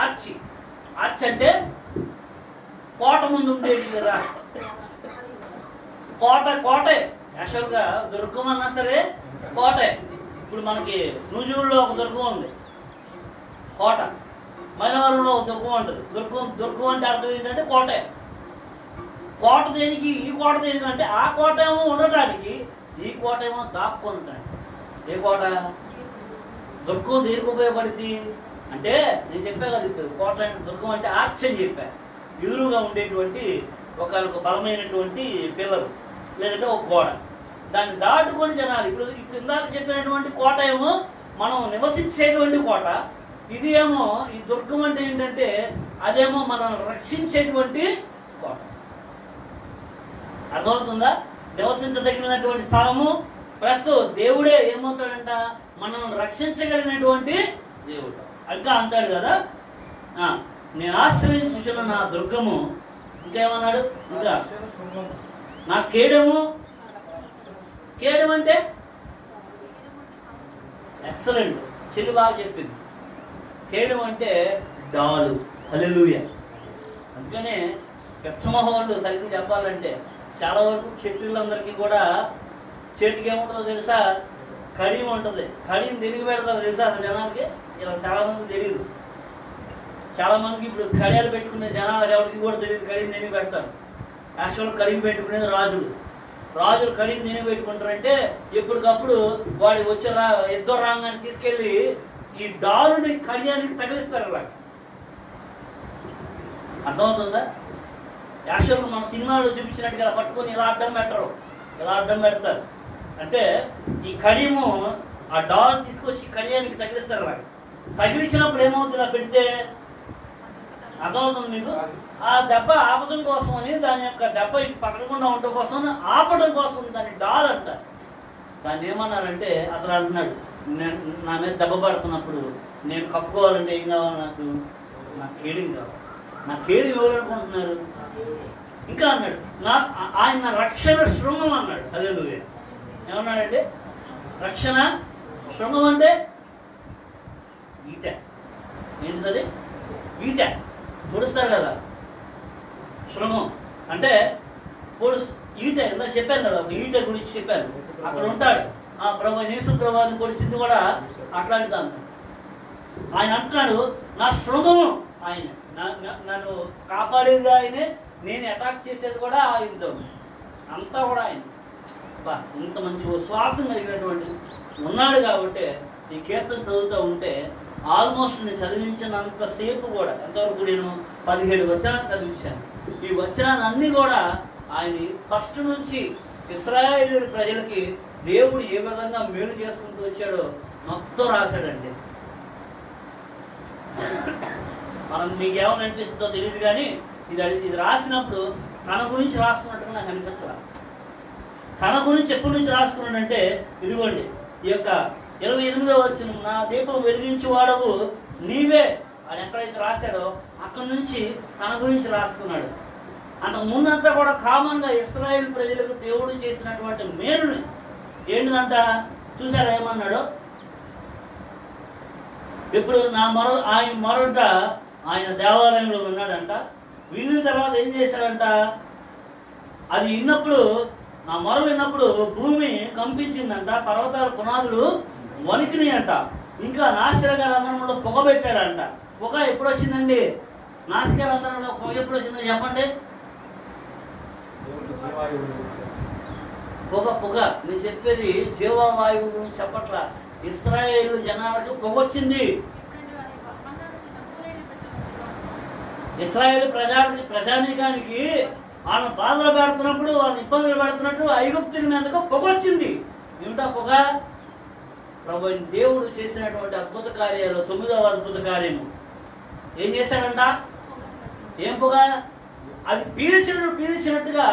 ఆర్చి. ఆర్చ్ అంటే కోట ముందు ఉండేది కదా, కోట. కోటే యాక్చువల్గా దుర్గం అన్నా సరే కోటే. ఇప్పుడు మనకి నూజూరులో ఒక దుర్గం ఉంది, కోట. మైలవరంలో ఒక దుర్గం ఉంటుంది. దుర్గం అంటే అర్థం ఏంటంటే కోటే. కోట దేనికి, ఈ కోట దేనికి అంటే ఆ కోట ఏమో ఉండటానికి, ఈ కోట ఏమో దాక్కొనటానికి. ఏ కోట? దుర్గం దేనికి ఉపయోగపడుద్ది అంటే నేను చెప్పా కదా ఇప్పుడు, కోట అంటే దుర్గం అంటే ఆర్చ్ అని చెప్పా. ఎదురుగా ఉండేటువంటి ఒక బలమైనటువంటి పిల్లలు, లేదంటే ఒక గోడ. దాన్ని దాటుకొని జనాలు ఇప్పుడు ఇందాక చెప్పినటువంటి కోట ఏమో మనం నివసించేటువంటి కోట. ఇది ఏమో ఈ దుర్గం అంటే ఏంటంటే అదేమో మనం రక్షించేటువంటి కోట. అర్థమవుతుందా? నివసించదగినటువంటి స్థలము ప్లస్ దేవుడే ఏమవుతాడంట, మనం రక్షించగలిగినటువంటి దేవుడు. ఇంకా అంటాడు కదా, నేను ఆశ్రయించున్న నా దుర్గము. ఇంకేమన్నాడు? ఇంకా నా కేడము. కేడం అంటే ఎక్సలెంట్, చెల్లి బాగా చెప్పింది. కేడం అంటే డాలు. హల్లెలూయా. అందుకనే పెచ్చమహోళ్ళు సరిగ్గా చెప్పాలంటే చాలా వరకు క్షత్రియులందరికీ కూడా చేతికి ఏముంటుందో తెలుసా? కడియం ఉంటుంది. కడియం తిరిగి పెడతారు తెలుసా అసలు జనాలకి? ఇలా చాలా మందికి తెలియదు. చాలా మందికి ఇప్పుడు కడియాలు పెట్టుకునే జనాలకు ఎవరికి కూడా తెలియదు కడియం తిరిగి పెడతారు. యాక్చువల్ కడియం పెట్టుకునేది రాజులు. రాజులు కడియం తిరిగి పెట్టుకుంటారంటే ఎప్పటికప్పుడు వాడి వచ్చే యుద్ధ రంగాన్ని తీసుకెళ్ళి ఈ డాలుని కడియానికి తగిలిస్తారు. అలా అర్థమవుతుందా? యాక్చువల్గా మన సినిమాలో చూపించినట్టుగా పట్టుకొని ఇలా అడ్డం పెట్టరు, ఇలా అడ్డం పెడతారు. అంటే ఈ కడియము ఆ డాల్ తీసుకొచ్చి కడియానికి తగిలిస్తారు. అలా తగిలించినప్పుడు ఏమవుతుంది? ఇలా పెడితే అర్థమవుతుంది మీకు? ఆ దెబ్బ ఆపడం కోసం అని, దాని యొక్క దెబ్బ పక్కకుండా ఉండటం కోసం ఆపడం కోసం దాన్ని డాల్ అంటారు. దాన్ని ఏమన్నారంటే అతను అంటున్నాడు, నా మీద దెబ్బ పడుతున్నప్పుడు నేను కప్పుకోవాలంటే ఏం కావాలి? నాకు కేడింగ్ కావాలి. నా కేడి ఎవరు అనుకుంటున్నారు? ఇంకా అన్నాడు ఆయన రక్షణ శృంగం అన్నాడు. హల్లెలూయా. ఏమన్నాడంటే రక్షణ శృంగం అంటే ఈట. ఏంటిది? ఈట పొడుస్తారు కదా, శృంగం అంటే ఈట. ఇలా చెప్పాను కదా, ఈట గురించి చెప్పాను. అక్కడ ఉంటాడు యేసు ప్రభువుని పొడిచింది కూడా అట్లాంటిది అన్నాడు. ఆయన అంటున్నాడు నా శృంగము ఆయన, నన్ను కాపాడేది ఆయనే, నేను అటాక్ చేసేది కూడా ఆయనతో, అంతా కూడా ఆయన. ఇంత మంచి శ్వాసం కలిగినటువంటి ఉన్నాడు కాబట్టి ఈ కీర్తన చదువుతూ ఉంటే ఆల్మోస్ట్ నేను చదివించినంతసేపు కూడా, ఎంతవరకు నేను 17 వచనాలు చదివించాను. ఈ వచనాలన్నీ కూడా ఆయన ఫస్ట్ నుంచి ఇశ్రాయేలు ప్రజలకి దేవుడు ఏ విధంగా మేలు చేసుకుంటూ వచ్చాడో మొత్తం రాశాడండి. మనం మీకేమని అనిపిస్తుందో తెలియదు కానీ ఇది రాసినప్పుడు తన గురించి రాసుకున్నట్టుగా నాకు అనిపించరా. తన గురించి ఎప్పటి నుంచి రాసుకున్నాడంటే ఇదిగోండి ఈ యొక్క 28వ వచనం, నా దీపం వెలిగించి వాడవు నీవే అని ఎక్కడైతే రాశాడో అక్కడి నుంచి తన గురించి రాసుకున్నాడు. అంతకు ముందంతా కూడా కామన్గా ఇశ్రాయేల్ ప్రజలకు దేవుడు చేసినటువంటి మేలుని ఏంటిదంట చూసారా ఏమన్నాడు? ఇప్పుడు ఆయన మరొట ఆయన దేవాలయంలో ఉన్నాడంట. విన్న తర్వాత ఏం చేశాడంట? అది విన్నప్పుడు నా మొర విన్నప్పుడు భూమి కంపించిందంట, పర్వతాల పునాదులు వణికినాయి అంట. ఇంకా నాసిరక రంధ్రంలో పొగ పెట్టాడంట. పొగ ఎప్పుడు వచ్చిందండి? నాసిక రంధ్రంలో పొగ ఎప్పుడు వచ్చిందో చెప్పండి. పొగ నేను చెప్పేది జీవవాయువు గురించి చెప్పట్లా. ఇశ్రాయేలు జనాలకు పొగ వచ్చింది. ఇశ్రాయేలు ప్రజానీకానికి వాళ్ళని బాధలు పెడుతున్నప్పుడు, వాళ్ళని ఇబ్బందులు పెడుతున్నట్టు ఐగుప్తుల మీదకు పొగ వచ్చింది. ఏమిటా పొగ? ప్రభు దేవుడు చేసినటువంటి అద్భుత కార్యాలు 9వ అద్భుత కార్యము ఏం చేశాడంట? ఏం పొగ? అది పీల్చినట్టుగా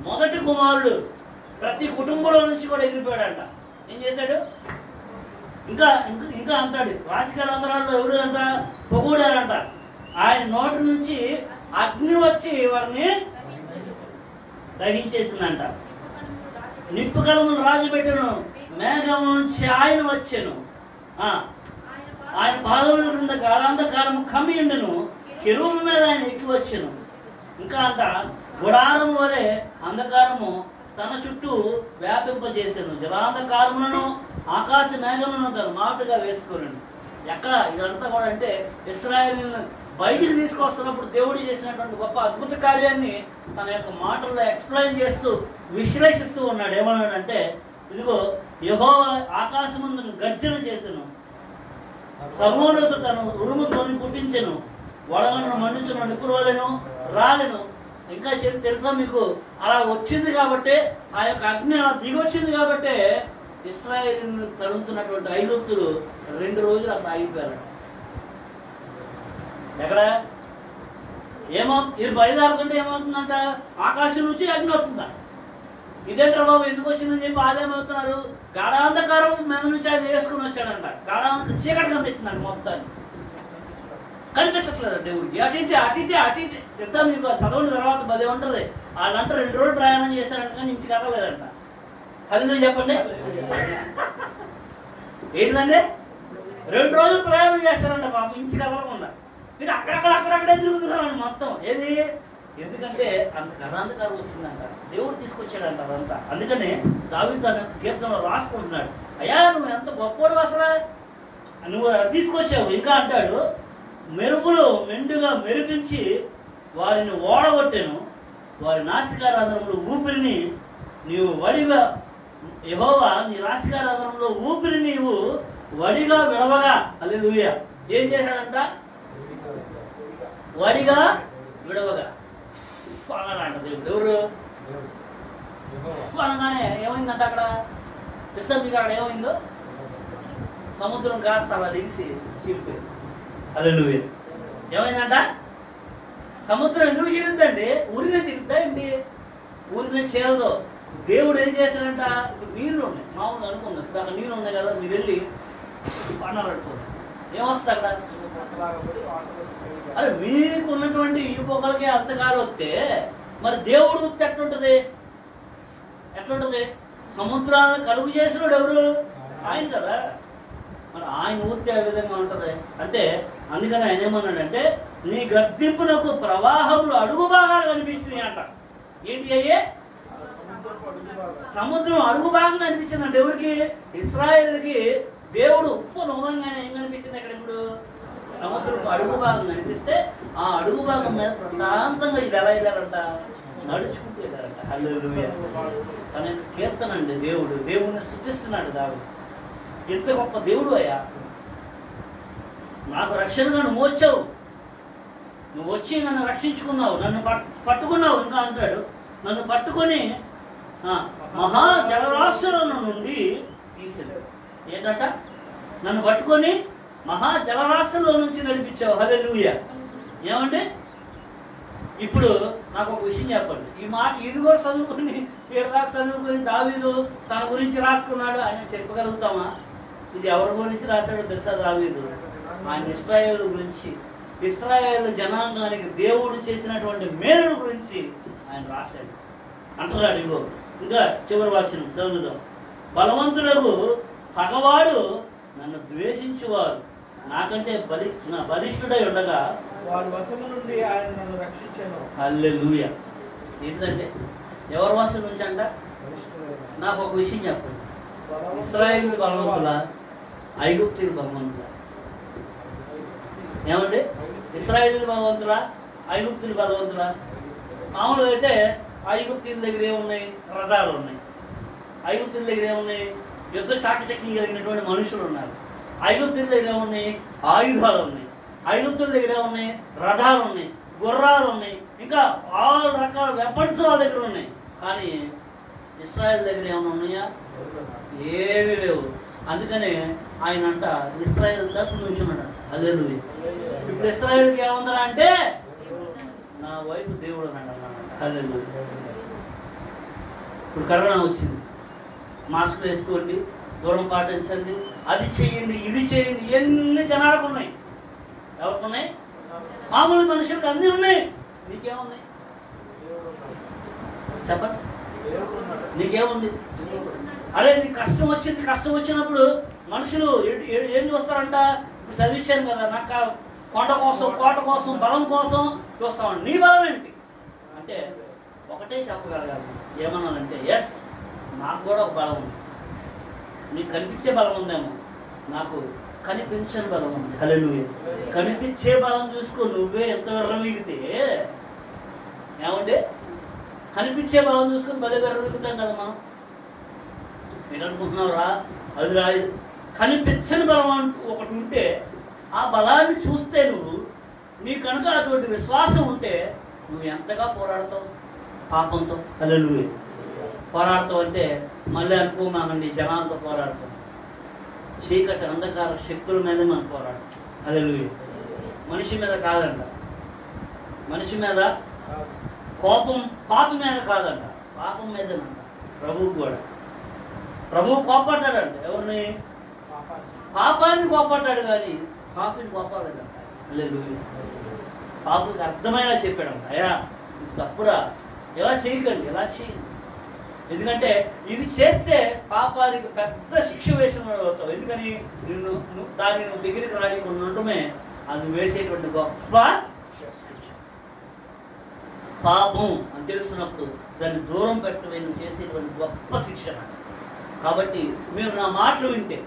మొదటి కుమారుడు ప్రతి కుటుంబంలో నుంచి కూడా ఎగిరిపోయాడంట. ఏం చేశాడు? ఇంకా ఇంకా అంటాడు, రాశిక రంధ్రాల్లో ఎవరు అంట? పొగూడారంట. ఆయన నోటి నుంచి అగ్ని వచ్చి వారిని దహించేసిందంట. నిప్పు కలమును రాజు పెట్టాను, మేఘం నుంచి ఆయన వచ్చాను, ఆయన పాదముల క్రింద గాఢాంధకారము కమ్మి ఉండెను, కెరూబు మీద ఆయన ఎక్కి వచ్చాను. ఇంకా అంట, గుడారం వలె అంధకారము తన చుట్టూ వ్యాపింపజేశాను, జలాంధకారములను ఆకాశ మేఘములను తన మాటుగా వేసుకోలేను. ఎక్కడ ఇదంతా కూడా అంటే ఇశ్రాయేలును బయటికి తీసుకొస్తున్నప్పుడు దేవుడు చేసినటువంటి గొప్ప అద్భుత కార్యాన్ని తన యొక్క మాటల్లో ఎక్స్ప్లెయిన్ చేస్తూ విశ్లేషిస్తూ ఉన్నాడు. ఏమన్నాడంటే, ఇదిగో యెహోవా ఆకాశమందును గర్జన చేసెను, సర్వోన్నతుడు తన ఉరుముతోని పుట్టించెను, వడగలను మండించును, నిపురువలెను రాలెను. ఇంకా తెలుసా మీకు? అలా వచ్చింది కాబట్టి, ఆ యొక్క అగ్ని అలా దిగొచ్చింది కాబట్టి ఇశ్రాయేలును తరుముతున్నటువంటి ఐగుప్తులు 2 రోజులు అక్కడ ఆగిపోయారు. ఎక్కడ ఇది బయలుదేరుతుంటే ఏమవుతుందంట? ఆకాశం నుంచి అగ్ని వస్తుందా? ఇదేంట్రా బాబు ఎందుకు వచ్చిందని చెప్పి ఆదేమవుతున్నారు? గాఢాంధకారం మీద నుంచి ఆయన వేసుకుని వచ్చాడంట. గాఢాంధకారం చీకటి కనిపిస్తుందంట, మొత్తాన్ని కనిపించట్లేదు దేవుడికి. అటు తెలుసా మీకు? చదవని తర్వాత బదే ఉంటుంది. వాళ్ళంట 2 రోజులు ప్రయాణం చేశారంట, కానీ ఇంచి కదలేదంట. అది చెప్పండి ఏంటిదండి? 2 రోజులు ప్రయాణం చేస్తారంట పాప, ఇంచి కదలకుండా. మీరు అక్కడక్కడే తిరుగుతున్నారండి మొత్తం. ఏది? ఎందుకంటే అంత గణాంధకారం వచ్చిందంట, దేవుడు తీసుకొచ్చాడంట అదంతా. అందుకనే దావీదు తన కీర్తనలో రాసుకుంటున్నాడు, అయ్యా నువ్వు ఎంత గొప్పవాడు అసలు, నువ్వు తీసుకొచ్చావు. ఇంకా అంటాడు, మెరుపులు మెండుగా మెరిపించి వారిని ఓడగొట్టాను, వారి నాసికారంధ్రంలో ఊపిరిని నీవు వడిగా, యెహోవా నీ నాసికారంధ్రంలో ఊపిరి నీవు వడిగా విడవగా. హల్లెలూయా. ఏం చేశాడంట? వడిగా విడవగా అనగానే దేవుడు. ఎవరు అనగానే ఏమైందంట అక్కడ? తెలుసా మీకు అక్కడ ఏమైందో? సముద్రం కాస్త అలా దిగిసి చీలిపోయింది. హల్లెలూయా. ఏమైందంట? సముద్రం ఎందుకు చీలుద్దండి? ఊరినే చీలుద్దా ఏంటి? ఊరినే చీలదు. దేవుడు ఏం చేశాడంట? నీళ్ళు ఉన్నాయి, మామూలుగా అనుకుందాం, ఇప్పుడు అక్కడ నీళ్ళు ఉన్నాయి కదా, మీరు వెళ్ళి పన్నాలు పట్టుకోండి, ఏమొస్తుంది అక్కడ? అరే మీకు ఉన్నటువంటి ఈ పొగలకి అంతకాలు వస్తే మరి దేవుడు వస్తే ఎట్లుంటది? సముద్రాలను కలుగు చేసినాడు ఎవరు? ఆయన కదా. మరి ఆయన ఊరితే ఆ విధంగా ఉంటుంది అంటే, అందుకని ఆయన ఏమన్నాడంటే, నీ గద్దింపునకు ప్రవాహములు అడుగు భాగాలు కనిపిస్తున్నాయి అంట. ఏంటి అయ్యే? సముద్రం అడుగు భాగం కనిపించిందంట. ఎవరికి? ఇశ్రాయేలుకి. దేవుడు ఉప్పు నూరంగానే ఏం కనిపించింది అక్కడ? ఇప్పుడు సముద్రపు అడుగు భాగం కనిపిస్తే ఆ అడుగు భాగం మీద ప్రశాంతంగా ఇది ఎలా వెళ్ళారంట? నడుచుకుంటూ వెళ్ళారంట. హల్లెలూయా. తన యొక్క కీర్తన అండి దేవుడిని స్తుతిస్తున్నాడు దావీదు. ఎంత గొప్ప దేవుడు అయ్యా అసలు. నాకు రక్షణగా నువ్వు వచ్చావు, నువ్వు వచ్చి నన్ను రక్షించుకున్నావు, నన్ను పట్టుకున్నావు. ఇంకా అంటాడు, నన్ను పట్టుకొని మహా జలరాశులను నుండి తీసేది. ఏంటంట? నన్ను పట్టుకొని మహా జలరాశుల్లో నుంచి నడిపించావు. హల్లెలూయా. ఏమండి? ఇప్పుడు నాకు ఒక విషయం చెప్పండి. ఈ మాట ఇది కూడా చదువుకుని ఏడాది చదువుకుని దావీదు తన గురించి రాసుకున్నాడు ఆయన చెప్పగలుగుతామా? ఇది ఎవరి గురించి రాశాడో తెలుసా? దావీదు ఆయన ఇశ్రాయేలు గురించి, ఇశ్రాయేలు జనాంగానికి దేవుడు చేసినటువంటి మేలుల గురించి ఆయన రాశాడు. అంటున్నాడు. ఇగో ఇంకా చివరి వచనం చదువుదాం. బలవంతులకు పగవాడు నన్ను ద్వేషించువారు నాకంటే బలిష్ఠుడై ఉండగా వారి వశము నుండి ఆయన నన్ను రక్షించాను. హల్లెలూయా. ఏంటంటే ఎవరి వశం నుంచి అంట? నాకు ఒక విషయం చెప్పండి. ఇశ్రాయేలు బలవంతుల, ఐగుప్తీయులు బలవంతుల? ఏమండి? ఇశ్రాయేలు బలవంతుల, ఐగుప్తులు బలవంతుల? మామూలుగా అయితే ఐగుప్తీయుల దగ్గర ఏమున్నాయి? రథాలు ఉన్నాయి. ఐగుప్తుల దగ్గర ఏమున్నాయి? యుద్ధ చాకచక్యం కలిగినటువంటి మనుషులు ఉన్నారు. ఐగుప్తుల దగ్గర ఏమున్నాయి? ఆయుధాలు ఉన్నాయి. ఐగుప్తుల దగ్గర ఏమున్నాయి? రథాలు ఉన్నాయి, గుర్రాలు ఉన్నాయి, ఇంకా 6 రకాల వెపన్స్ వాళ్ళ దగ్గర ఉన్నాయి. కానీ ఇశ్రాయేల్ దగ్గర ఏమైనా ఉన్నాయా? ఏమీ లేవు. అందుకనే ఆయన అంట ఇశ్రాయేల్ తరపు నుంచి ఉన్నాడు. హల్లెలూయా. ఇప్పుడు ఇశ్రాయేల్కి ఏముందా అంటే నా వైపు దేవుడు అన్నాడు. హల్లెలూయా. ఇప్పుడు కరోనా వచ్చింది. మాస్క్ వేసుకోండి, దూరం పాటించండి, అది చేయండి, ఇది చేయండి, ఎన్ని జనాలకు ఉన్నాయి. ఎవరికి ఉన్నాయి? మామూలు మనుషులకు అన్నీ ఉన్నాయి. నీకేమున్నాయి చెప్పండి? నీకేముంది? అరే నీకు కష్టం వచ్చింది. కష్టం వచ్చినప్పుడు మనుషులు ఏం చూస్తారంట? ఇప్పుడు చదివించాను కదా, నాకు కొండ కోసం, కోట కోసం, బలం కోసం చూస్తామండి. నీ బలం ఏంటి అంటే ఒకటే చెప్పగలగాలి. ఏమన్నానంటే ఎస్, నాకు కూడా ఒక బలం ఉంది. నీకు కనిపించే బలం ఉందేమో, నాకు కనిపించని బలం ఉంది. హల్లెలూయా. కనిపించే బలం చూసుకో. నువ్వే ఎంత విర్రవీగితే ఏమంటే కనిపించే బలం చూసుకొని భలే విర్రవీగుతాం కదా మనం. నేను అనుకుంటున్నావురా అది రాదు. కనిపించని బలం అంటూ ఒకటి ఉంటే ఆ బలాన్ని చూస్తే నీకు కనుక అటువంటి విశ్వాసం ఉంటే నువ్వు ఎంతగా పోరాడతావు పాపంతో. హల్లెలూయా. పోరాడతావు అంటే మళ్ళీ అనుకోమానండి జనాలతో పోరాడతాం. చీకటి అంధకార శక్తుల మీద మనం పోరాడతాం. హల్లెలూయా. మనిషి మీద కాదంట. మనిషి మీద కోపం పాపం మీద కాదంట, పాపం మీదనంట. ప్రభువు కూడా ప్రభువు కోపడ్డాడంట. ఎవరిని? పాపాన్ని కోపడ్డాడు కానీ పాపిని కోపడలేదంట. హల్లెలూయా. పాపుకి అర్థమైనా చెప్పాడంట, అయ్యా తప్పురా, ఎలా చేయకండి, ఎలా చేయండి. ఎందుకంటే ఇది చేస్తే పాపానికి పెద్ద శిక్ష వేసిన అవుతావు. ఎందుకని దాన్ని నువ్వు దగ్గరికి రానికుండా ఉండటమే అది వేసేటువంటి గొప్ప పాపం అని తెలుస్తున్నప్పుడు దాన్ని దూరం పెట్టమే నువ్వు చేసేటువంటి గొప్ప శిక్షణ. కాబట్టి మీరు నా మాటలు వింటే,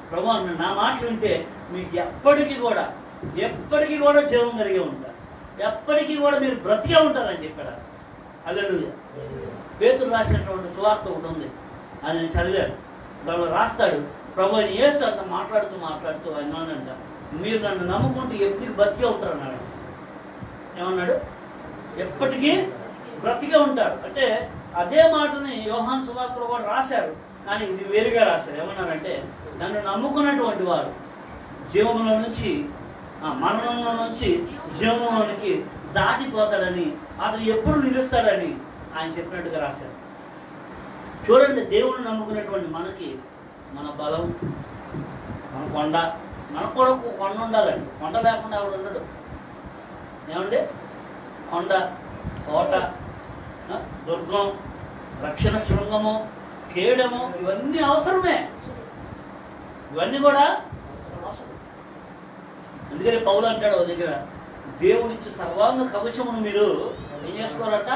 ప్రభు నా మాటలు వింటే మీకు ఎప్పటికీ కూడా జీవం కలిగి ఉంటారు. ఎప్పటికీ కూడా మీరు బ్రతికే ఉంటారని చెప్పాడు. హల్లెలూయా. పేతురు రాసినటువంటి సువార్త ఒకటి ఉంది, అది నేను చదివాను. దానిలో రాస్తాడు, ప్రభు ఆయన యేసు అంత మాట్లాడుతూ ఆయన అంట, మీరు నన్ను నమ్ముకుంటూ ఎప్పటికీ బ్రతికే ఉంటారు అన్నాడు. ఏమన్నాడు? ఎప్పటికీ బ్రతికే ఉంటారు. అంటే అదే మాటని యోహాను సువార్తలో కూడా రాశారు, కానీ ఇది వేరుగా రాశారు. ఏమన్నారంటే నన్ను నమ్ముకున్నటువంటి వారు జీవంలో నుంచి, మరణంలో నుంచి జీవంలోనికి దాటిపోతాడని, అతను ఎప్పుడు నిలుస్తాడని ఆయన చెప్పినట్టుగా రాశారు. చూడండి, దేవుడిని నమ్ముకునేటువంటి మనకి మన బలం, మన కొండ, మనకు కూడా ఒక కొండ ఉండాలండి. కొండ లేకుండా ఆవిడ ఉండడు. ఏమండి? కొండ, కోట, దుర్గం, రక్షణ శృంగము, కేడము, ఇవన్నీ అవసరమే. ఇవన్నీ కూడా అవసరం. అందుకని పౌలు అంటాడు ఓ దగ్గర, దేవుడిచ్చి సర్వాంగ కవచమును మీరు ఏం చేసుకోవాలంట?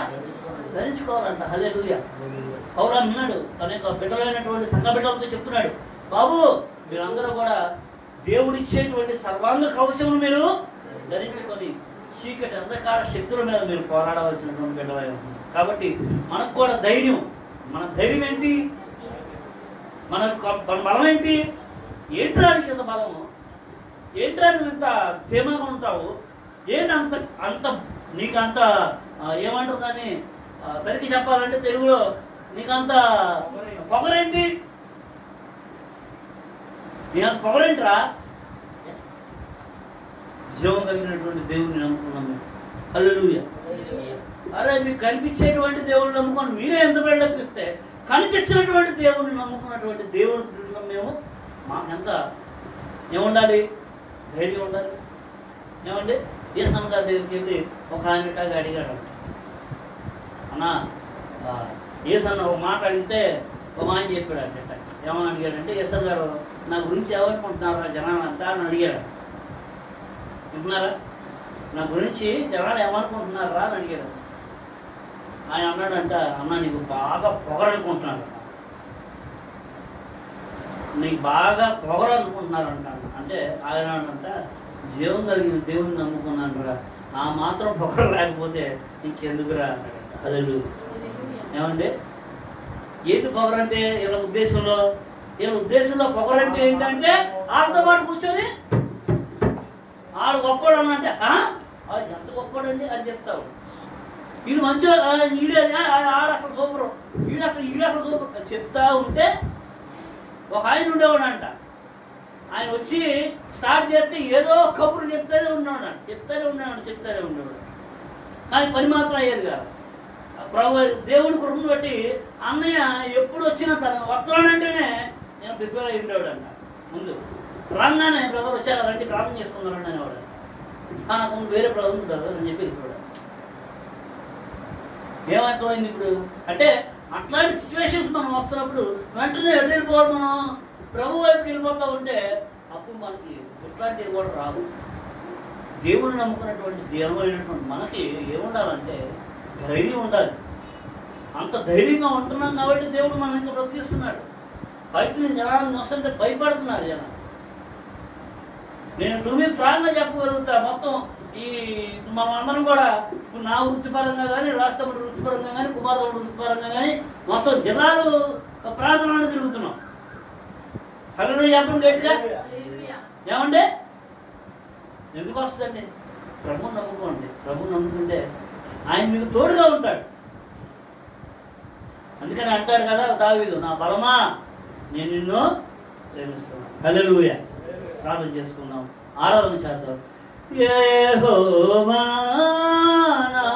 ధరించుకోవాలంట. హల్లెలూయా. పౌలు అన్నాడు తన యొక్క బిడ్డలైనటువంటి సంఘ బిడ్డలతో చెప్తున్నాడు, బాబు మీరందరూ కూడా దేవుడిచ్చేటువంటి సర్వాంగ కవచమును మీరు ధరించుకొని చీకటి అంధకార శక్తుల మీద మీరు పోరాడవలసినటువంటి బిడ్డలై ఉంటుంది. కాబట్టి మనకు కూడా ధైర్యం. మన ధైర్యం ఏంటి? మన బలం ఏంటి? ఏంట్రా ఇంత బలము? ఏంట్రా నువ్వు ఇంత ధీమాగా ఉంటావు? ఏంటి అంత నీకు అంత ఏమంటారు దాన్ని సరికి చెప్పాలంటే తెలుగులో నీకంత పొగరేంటి? నీకంత పొగరేంటిరా? జీవం కలిగినటువంటి దేవుడిని నమ్ముకున్నాం మేము. హల్లెలూయా. అరే మీకు కనిపించేటువంటి దేవుడిని నమ్ముకొని మీరే ఎంత బిల్డప్పిస్తే కనిపించినటువంటి దేవుడిని నమ్ముకున్నటువంటి దేవుడిని మేము మాకెంత ఏముండాలి? ధైర్యం ఉండాలి. ఏమండి యేసన్న గారి దగ్గరికి వెళ్ళి ఒక ఆయన ఇట్లాగా అడిగాడు. అన్న యేసన్న ఒక మాట అడిగితే ఒక ఆయన చెప్పాడు అంటే ఏమని అడిగాడంటే, యేసన్న గారు నా గురించి ఏమనుకుంటున్నారా జనాలు అంతా అని అడిగాడు. వింటున్నారా? నా గురించి జనాలు ఏమనుకుంటున్నారా అని అడిగాడు. ఆయన అన్నాడంట, అన్న నీకు బాగా పొగరనుకుంటున్నాడు, నీకు బాగా పొగరనుకుంటున్నారంట. అంటే ఆయన అంట, జీవం కలిగిన దేవుని నమ్ముకున్నాను రా, ఆ మాత్రం పొగర లేకపోతే నీకెందుకురా అన్నాడు. అదే ఏమండి ఏంటి పొగరంటే? వీళ్ళ ఉద్దేశంలో పొగరంటే ఏంటంటే వాళ్ళతో పాటు కూర్చొని ఆడు గొప్పవాడు అని అంటే ఎంత గొప్పవాడండి అని చెప్తావు. వీడు మంచిగా ఆడ అసలు సూపరు, వీడు అసలు సూపర్ చెప్తా ఉంటే ఒక ఆయన ఉండేవాడు అంట. ఆయన వచ్చి స్టార్ట్ చేస్తే ఏదో కబుర్లు చెప్తానే ఉండేవాడు. కానీ పని మాత్రం అయ్యేది కాదు. ప్రభు దేవుడి కృపను బట్టి అన్నయ్య ఎప్పుడు వచ్చినా తన వస్తున్నాడంటేనే నేను ప్రిపేర్ అయ్యి ఉండేవాడు అంట. ముందు రాగానే బ్రదర్ వచ్చారు రండి ప్రార్థన చేసుకున్నారండి అనేవాడు. నాకు వేరే బ్రదర్ బ్రదర్ అని చెప్పి వెళ్ళిపోయాడు. ఏమర్థమైంది ఇప్పుడు అంటే అట్లాంటి సిచ్యువేషన్స్ మనం వస్తున్నప్పుడు వెంటనే ఎటు వెళ్ళిపోవాలి? మనం ప్రభు వైపుకి వెళ్ళిపోతూ ఉంటే అప్పుడు మనకి ఎట్లాంటివి కూడా రాదు. దేవుడిని నమ్ముకున్నటువంటి దేవుడైనటువంటి మనకి ఏముండాలంటే ధైర్యం ఉండాలి. అంత ధైర్యంగా ఉంటున్నాం కాబట్టి దేవుడు మనం ఇంకా బ్రతికిస్తున్నాడు. బయట నుంచి జనాలను వస్తుంటే భయపడుతున్నారు జనం. నేను టు బి ఫ్రాంక్గా చెప్పగలుగుతా, మొత్తం ఈ మనం అందరం కూడా ఇప్పుడు నా వృత్తిపరంగా కానీ, రాష్ట్రపతి వృత్తిపరంగా కానీ, కుమారతమ్ముడు వృత్తిపరంగా కానీ మొత్తం జిల్లాలు ప్రాంతాలను తిరుగుతున్నాం. హల్లెలూయా చెప్పండి గట్టిగా. ఏమండి ఎందుకు వస్తుందండి? ప్రభువుని నమ్ముకోండి. ప్రభువుని నమ్ముకుంటే ఆయన మీకు తోడుగా ఉంటాడు. అందుకని అంటాడు కదా దావీదు, నా బలమా నేను నిన్ను ప్రేమిస్తున్నాను. హల్లెలూయా. ప్రార్థన చేసుకుందాం, ఆరాధన చేద్దాం. యెహోవా నా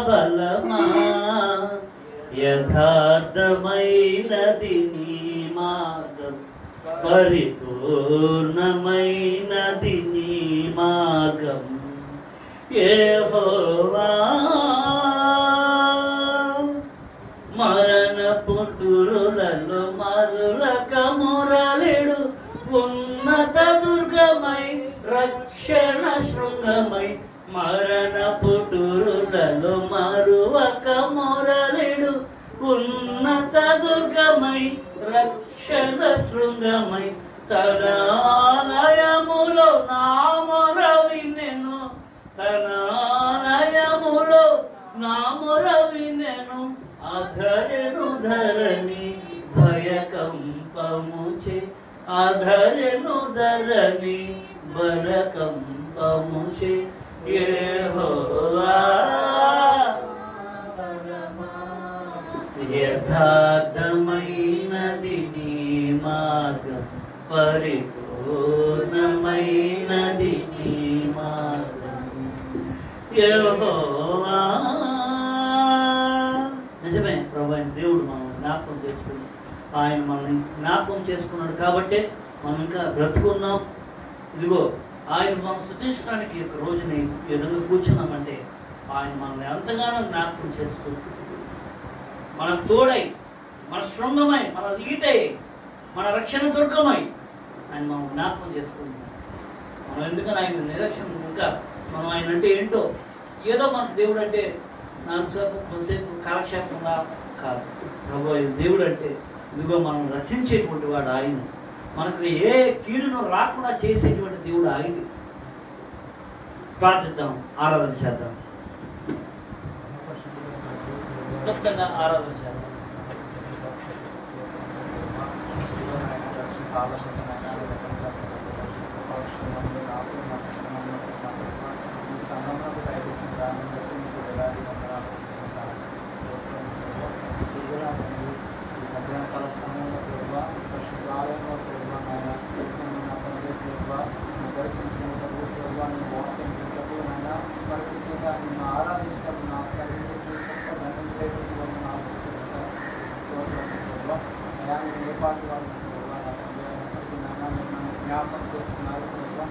బలమా యథార్థమైనది నీ మార్గం, పరిపూర్ణమైనది నీ మార్గం. యెహోవా మరణ పుట్టురులలో మరులక మురళిడు, ఉన్నత దుర్గమై రక్షణ శృంగమై. మరణ పుట్టురులలో మరువక మురళిడు, ఉన్నత దుర్గమై రక్షణ శృంగమై. తన ఆలయములో నా మొర వినెను, తన ఆలయములో నా మొర వినెను. అధరెను ధరణి భయకంపముచే, అధరెను ధరణి భయకంపముచే. యెహోవా యథార్థమైనది నీ మార్గం, పరిపూర్ణమైనది నీ మార్గం. యెహోవా నిజమే ప్రభు, ఆయన దేవుడు మనం జ్ఞాపకం చేసుకుని ఆయన మనల్ని జ్ఞాపకం చేసుకున్నాడు కాబట్టి మనం ఇంకా బ్రతుకున్నాం. ఇదిగో ఆయన మనం స్తుతించడానికి ఒక రోజుని ఎదురు కూర్చున్నామంటే ఆయన మనల్ని ఎంతగానో జ్ఞాపకం చేసుకుంటూ మన తోడై, మన శృంగమై, మన ఈటై, మన రక్షణ దుర్గమై ఆయన మనం జ్ఞాపకం చేసుకుంటున్నాం. మనం ఎందుకని ఆయన నిరక్షణ ఇంకా మనం ఆయన అంటే ఏంటో ఏదో మనకు దేవుడు అంటే కొంతసేపు కాలక్షేపంగా కాదు. ప్రభు దేవుడు అంటే ఇదిగో మనం రక్షించేటువంటి వాడు ఆయన, మనకు ఏ కీడును రాకుండా చేసేటువంటి దేవుడు ఆయన. ప్రార్థిద్దాం, ఆరాధన చేద్దాం, క్లుప్తంగా ఆరాధన చేద్దాం. మధ్యాహ్నకాల సమయంలో ప్రభావ పరిశుద్ధ ఆలయంలో ప్రభావ నాయన నేను నా తండ్రి ప్రభావ దర్శించినప్పుడు ప్రభావ నీ వాక్యం వింటప్పుడు నాయన మరి ముఖ్యంగా నిన్ను ఆరాధించడం నా తండ్రి ప్రభావ అయా నేను ఏ పాటి వాళ్ళు ప్రభావ నా తండ్రి అయినప్పటికీ నాయన నేను నన్ను జ్ఞాపకం చేసుకున్నారు ప్రభావ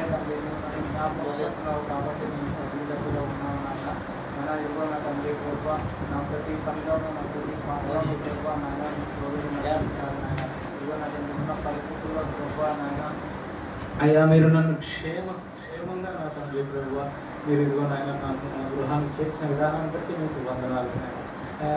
నన్ను జ్ఞాపకం చేస్తున్నావు కాబట్టి నేను సభ్యులుగా ఉన్నాను నాయన నాయన ఇవ్వ నా తండ్రి ప్రభావ నా ప్రతి పనిలోనూ నా ప్రతి పాటలో ప్రభావ నాయన నీకు రోజులు నడిపించాలి నాయన ఇవ్వ నా తండ్రి ఉన్న పరిస్థితుల్లో ప్రభావ నాయన అయ్యా మీరు నన్ను క్షేమంగా నా తండ్రి ప్రభావ మీరు ఇదిగో నాయన నాకు నా గృహాన్ని చేర్చిన విధానాన్ని బట్టి మీకు వందనాలు నాయన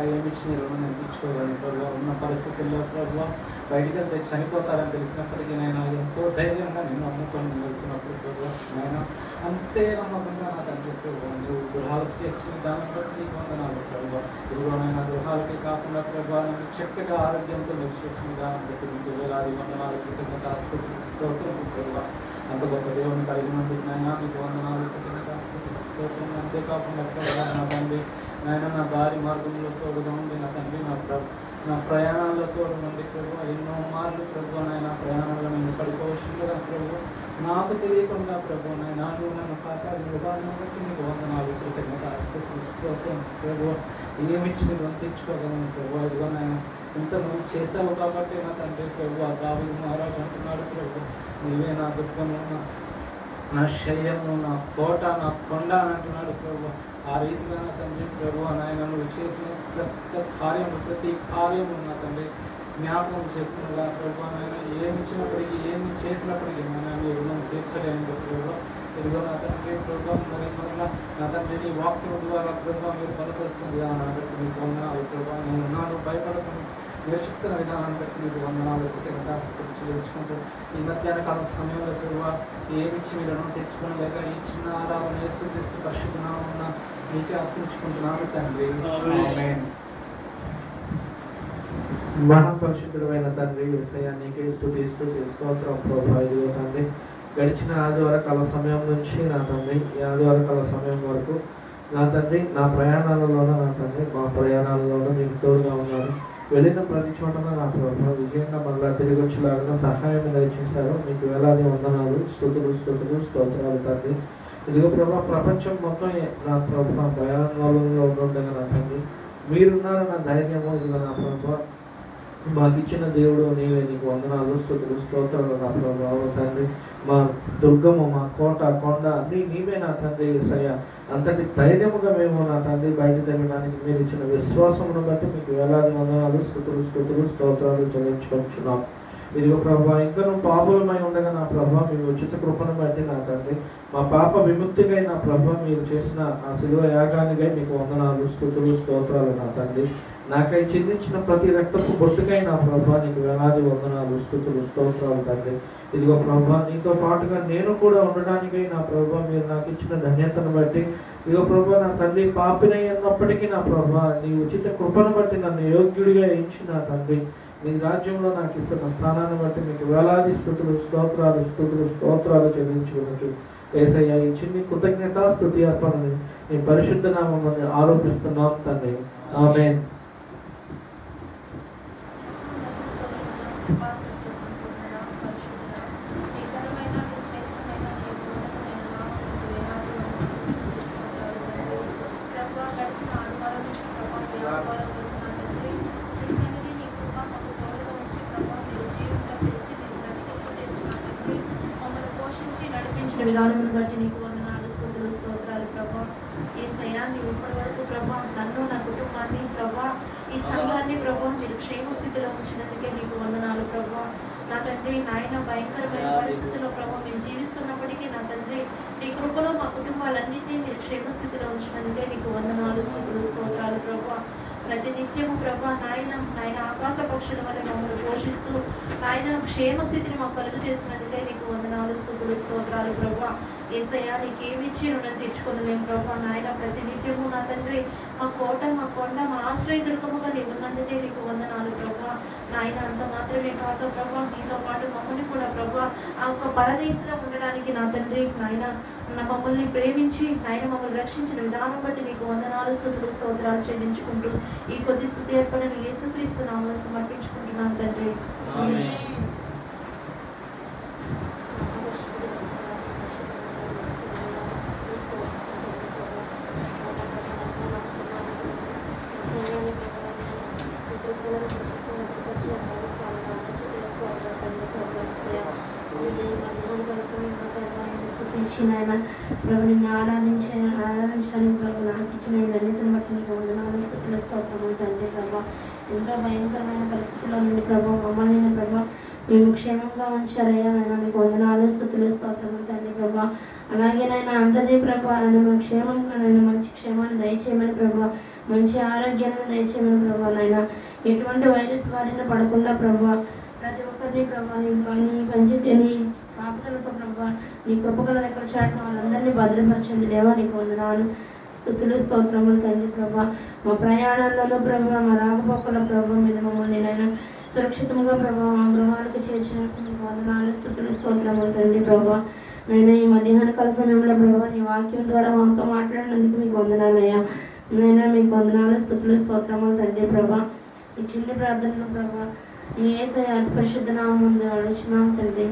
ఏమిచ్చిన రుణం అనిపించుకోవాలి ప్రభావ ఉన్న పరిస్థితుల్లో ప్రభావ బయటికి వెళ్తే చనిపోతారని తెలిసినప్పటికీ నేను ఎంతో ధైర్యంగా నిన్ను అమ్ముకొని వెళ్తున్నప్పుడు ప్రభావ నేను అంతే నమ్మకంగా నా తండ్రి ప్రభావ నువ్వు గృహాలకు చేర్చిన దాన్ని బట్టి నీకు వందనాలు ప్రభావ ఇదిగో నాయన గృహాలకి కాకుండా ప్రభావ నన్ను చక్కగా ఆరోగ్యంతో మీరు చేసిన దాన్ని బట్టి మీకు వేలాది వందనాలు కృతజ్ఞత స్తోత్రం ప్రభావ అంత గొప్ప దేవుని కలిగినందుకు నాయన మీకు వందనాలు కృతజ్ఞత స్తోత్రం అంతేకాకుండా ప్రభావ నా తండ్రి నాయన నా దారి మార్గంలో తోడుగా ఉండి నా తండ్రి నా ప్రయాణాల్లో తోడు నుండి ప్రభు ఎన్నో మార్లు ప్రభు నాయన ప్రయాణాల్లో నేను పడిపోవచ్చుగా ప్రభు నాకు తెలియకుండా ప్రభు నాయన నువ్వు నన్ను కాపాడిన విధానం బట్టి నీకు వందనాలు కృతజ్ఞత స్తోత్రం ప్రభు ఏమిచ్చి వంతించుకోగలను ప్రభు ఇదిగో నాయన ఇంత నువ్వు చేసావు కాబట్టి నా తండ్రి ప్రభు ఆ దావీదు మహారాజు అంటున్నాడు ప్రభు నీవే నా దుఃఖము నా శయ్యము నా కోట నా కొండ అని అంటున్నాడు ప్రభు ఆ రీతిగా నా తండ్రి ప్రభు నాయన నువ్వు చేసిన ప్రతి కార్యము నా తండ్రి జ్ఞాపకం చేసుకున్నగా ప్రభు నాయన ఏమి ఇచ్చినప్పటికీ ఏమి చేసినప్పటికీ నాయన నీ రుణం తీర్చలేని ప్రభు ఇదిగో నా తండ్రి ప్రభు మరి మరలా నా తండ్రి నీ వాక్యం ద్వారా ప్రభు మీరు బలపరుస్తుంది నాబట్టి మీకు వందనాలు ప్రభు నేను ఉన్నాను భయపడకుండా మీరు చెప్తున్న విధానాన్ని బట్టి మీకు వందనాలు కృతజ్ఞతాస్తుతులు చెల్లించుకుంటూ ఈ మధ్యాహ్న కాల సమయంలో ప్రభు ఏమిచ్చి మీరు రుణం తెచ్చుకోవడం లేక ఈ చిన్న ఆరాధన యేసుక్రీస్తు పరిశుద్ధ నామమున మీకే అర్పించుకుంటున్నాను తండ్రి ఆమేన్. మహాపరిశుద్ధుడైన తండ్రి యేసయ్య నీకే స్తుతి స్తోత్రం ప్రభు ఇదిగో తండ్రి గడిచిన ఆదివార కాల సమయం నుంచి నా తండ్రి ఈ ఆదివార కాల సమయం వరకు నా తండ్రి నా ప్రయాణాలలోనూ నా తండ్రి మా ప్రయాణాలలోనూ మీకు తోడుగా ఉన్నారు. వెళ్ళిన ప్రతి చోటన నా ప్రభావ విజయంగా మళ్ళా తిరిగి వచ్చేలాగా సహాయం దయచేశారు. మీకు వేలాది వందనాలు స్తుతులు స్తోత్రాలు తండ్రి. ఇదిగో ప్రభావ ప్రపంచం మొత్తం నా ప్రభావ ప్రయాణాలలో ఉండగా నా తండ్రి మీరున్నారు నా ధైర్యము ఇదిగో నా ప్రభావ మాకు ఇచ్చిన దేవుడు నీవే నీకు వందనాలు స్తుతులు స్తోత్రాలు నా ప్రభావ తండ్రి. మా దుర్గము మా కోట కొండ అన్నీ నీవే నా తండ్రి యేసయ్య. అంతటి ధైర్యముగా మేము నా తండ్రి బయట తిరగడానికి మీరు ఇచ్చిన విశ్వాసమును బట్టి మీకు వేలాది వందనాలు స్తుతులు స్తోత్రాలు చెల్లించుకుంటున్నాం. ఇదిగో ప్రభావ ఇంకా నువ్వు పాపులమై ఉండగా నా ప్రభావ మీ ఉచిత కృపను బట్టి నా తండ్రి మా పాప విముక్తికై నా ప్రభావ మీరు చేసిన ఆ శిలువ యాగానికై మీకు వందనాలు స్తోత్రాలు నా తండ్రి. నాకై చిందించిన ప్రతి రక్తపు బొట్టుకై నా ప్రభావ నీకు వేలాది వందనాలు స్తోత్రాలు తండ్రి. ఇదిగో ప్రభావ నీతో పాటుగా నేను కూడా ఉండడానికై నా ప్రభావ మీరు నాకు ఇచ్చిన ధన్యతను బట్టి ఇదిగో ప్రభావ నా తండ్రి పాపినై ఉన్నప్పటికీ నా ప్రభావ నీ ఉచిత కృపను బట్టి నన్ను యోగ్యుడిగా ఎంచి నా తండ్రి నీ రాజ్యంలో నాకు ఇస్తున్న స్థానాన్ని బట్టి మీకు వేలాది స్తోత్రాలు చెల్లించుకున్నట్టు యేసయ్య ఈ చిన్ని కృతజ్ఞతా స్తుతి అర్పణని నీ పరిశుద్ధ నామమున ఆరోపిస్తున్నాం తండ్రి ఆమేన్. విధానమును బట్టి నీకు వందనాలు స్తోత్రాలు ప్రభా. యేసయ్యా నీవు ఇప్పటి వరకు ప్రభా నన్ను నా కుటుంబాన్ని ప్రభా ఈ సంఘాన్ని ప్రభా మీరు క్షేమ స్థితిలో ఉంచినందుకే నీకు వందనాలు ప్రభా. నా తండ్రి నాయన భయంకరమైన పరిస్థితుల్లో ప్రభా మేము జీవిస్తున్నప్పటికీ నా తండ్రి నీ కృపలో మా కుటుంబాలన్నింటినీ మీరు క్షేమ స్థితిలో ఉంచినందుకే నీకు వందనాలు స్తోత్రాలు ప్రభా. ప్రతి నిత్యము ప్రభా నాయన ఆకాశ పక్షుల వల్ల మమ్మల్ని పోషిస్తూ నాయన క్షేమ స్థితిని మాకు కలుగు చేసినందుకే నీకు వందనాలు స్తోత్రాలు ప్రభా. ఏసయ్యా నీకేమిచ్చి రుణం తీర్చుకోలేము ప్రభా. నాయన ప్రతినిత్యము నా తండ్రి మా కోట మా కొండ మా ఆశ్రయ దుర్గముగా నీవు ఉన్నందుకే నీకు వందనాలు ప్రభా. నాయన అంత మాత్రమే కాదు ప్రభా, నీతో పాటు మమ్మల్ని కూడా ప్రభా ఆ యొక్క పరదేశంలో ఉండడానికి నా తండ్రి నాయన మమ్మల్ని ప్రేమించి నాయన మమ్మల్ని రక్షించిన విధానం బట్టి నీకు వందనాలు స్తుతులు స్తోత్రాలు చెల్లించుకుంటూ ఈ కొద్ది స్తుతి ఏర్పడిన యేసుక్రీస్తు నామములో సమర్పించుకుంటున్నాను తండ్రి. ఆమేన్. ప్రభుని ఆరాధించడానికి ప్రభు నాకు ఇచ్చిన ఈ ధన్యతను బట్టి నీకు వందనాలు స్తుతులు స్తోత్రములు తండ్రి ప్రభా. ఎంతో భయంకరమైన పరిస్థితుల్లో నుండి ప్రభు మమ్మల్ని ప్రభా మేము క్షేమంగా ఉంచారయ్యా. నాయన నీకు వందనాలు స్తుతులు స్తోత్రములు తండ్రి ప్రభా. అలాగే నాయన అందరి ప్రభా నన్ను క్షేమంగా నన్ను మంచి క్షేమాన్ని దయచేయమని ప్రభా, మంచి ఆరోగ్యాన్ని దయచేయమని ప్రభా. నాయన ఎటువంటి వైరస్ బారిన పడకుండా ప్రభా ప్రతి ఒక్కరిని ప్రభా నీ నీ కాపుదలతో ప్రభా నీ కృపగల ఎక్కడ చాటున వాళ్ళందరినీ భద్రపరచండి దేవా. నీకు వందనాలు స్తుతులు స్తోత్రములు తండ్రి ప్రభా. మా ప్రయాణాలలో ప్రభా మా రాకపోకల ప్రభా మీద మమ్మల్ని నేను సురక్షితంగా ప్రభా మా గృహాలకు చేర్చినట్టు నీకు వందనాలు స్తుతులు స్తోత్రములు తండ్రి ప్రభా. నేను ఈ మధ్యాహ్న కాల సమయంలో ప్రభా నీ వాక్యం ద్వారా మాతో మాట్లాడినందుకు మీకు వందనాలయ్యా. నేను మీకు వందనాలు స్తుతులు స్తోత్రములు తండ్రి ప్రభా. ఈ చిన్న ప్రార్థనలు ప్రభా ఈ యేసయ్య అతి పరిశుద్ధ నామమున ముందు అడుగుచున్నాం తండ్రి.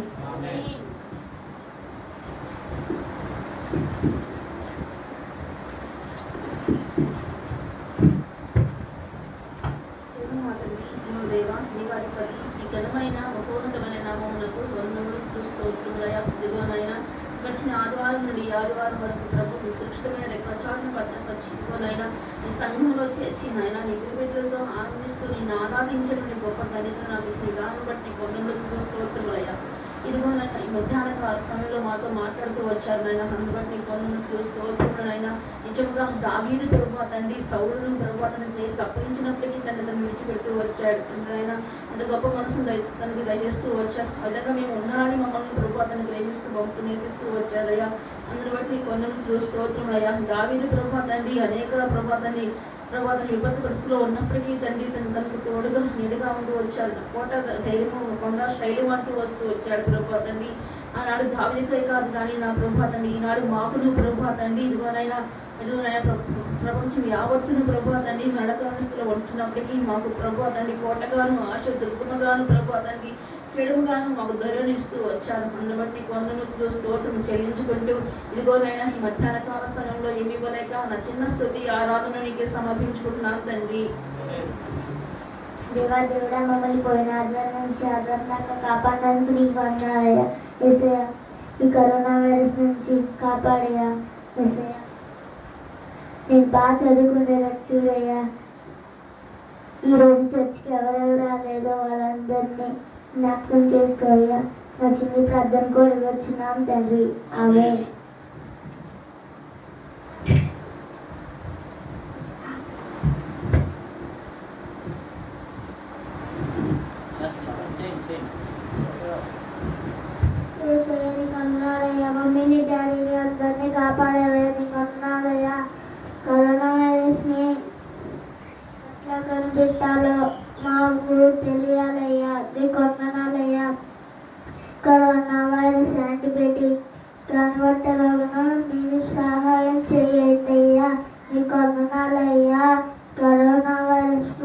ఘనమైన మహోన్నతమైన నామమునకు వందనములు స్తోత్రములయ్యా. ఇదిగోనైనా గడిచిన ఆదివారం నుండి ఈ ఆదివారం వరకు ప్రభు సురక్షితమైన రెక్కచాటును భద్రపరిచినైనా ఈ సంఘంలో చేర్చి నాయన నీ గురుబిడ్డలతో ఆనందిస్తూ నిన్ను ఆరాధించడం నీ గొప్ప ధన్యత నాకు ఇచ్చిన దాన్ని బట్టి వందనములు స్తోత్రములయ్యా. ఇదిగో నాయన ఈ మధ్యాహ్న సమయంలో మాతో మాట్లాడుతూ వచ్చారు నాయన. అందుబట్టి వందనములు స్తోత్రములైనా. నిజంగా దావీదు ప్రభు తండ్రి సౌలును ప్రభు తన చేసి అప్పగించినప్పటికీ తను విడిచిపెడుతూ వచ్చాడు ఆయన. అంత గొప్ప మనసును తనకి దయచేస్తూ వచ్చారు. విధంగా మేము ఉన్నారని మమ్మల్ని ప్రభు అతను ప్రేమిస్తూ భక్తు నేర్పిస్తూ వచ్చారయ్యా. అందుని బట్టి వందనములు స్తోత్రములయ్యా. దావీదు ప్రభు తండ్రి అనేక ప్రభాతాన్ని విపత్తు పరిస్థితిలో ఉన్నప్పటికీ తండ్రి తనకు తోడుగా నీడుగా ఉంటూ వచ్చాడు. కోట ధైర్యం కొండ శైలి అంటూ వస్తూ వచ్చాడు ప్రభు తండ్రి. ఆనాడు దావీదుకే కాదు కానీ నా ప్రభు తండ్రి ఈనాడు మాకును ప్రభు తండ్రి ఇదిగోనైనా ప్రపంచం యావత్తును ప్రభు తండ్రి నడకలో ఉంటున్నప్పటికీ మాకు ప్రభు తండ్రి కోటగాను ఆశ దుర్గమగాను ప్రభు తండ్రి చెడుగాను మాకు ధైర్యనిస్తూ వచ్చారు. అందుని బట్టి వందనములు స్తోత్రం చెల్లించుకుంటూ ఇదిగోనైనా ఈ మధ్యాహ్న కాల సమయంలో ఏమి ఇవ్వలేక నా చిన్న స్తుతి ఆరాధన నీకే సమర్పించుకుంటున్నాను తండ్రి. దేవా దేవుడా మమ్మల్ని పోయిన ఆదివారం నుంచి ఆదివారం దాకా కాపాడడానికి నీకు వందనాలయ్యా. యేసయ్యా ఈ కరోనా వైరస్ నుంచి కాపాడయ్యా. యేసయ్యా నేను బాగా చదువుకునేటట్టు చూడయ్యా. ఈరోజు చర్చికి ఎవరెవరు రాలేదో వాళ్ళందరినీ జ్ఞాపకం చేసుకోయ్యా. నా చిన్ని ప్రార్థన కూడా ఇవ్వచ్చున్నాం తండ్రి. ఆమేన్. నీకు మమ్మీని డాడీని అందరినీ కాపాడేవయ్యా. నీకు వందనాలయ్యా. కరోనా వైరస్ని ఎట్లా కనిపెట్టాలో మాకు తెలియాలయ్యా. నీకు వందనాలయ్యా. కరోనా వైరస్ యాంటీబయాటిక్ కనబట్టలాగా మీరు సహాయం చేయండి అయ్యా. నీకు వందనాలయ్యా. కరోనా వైరస్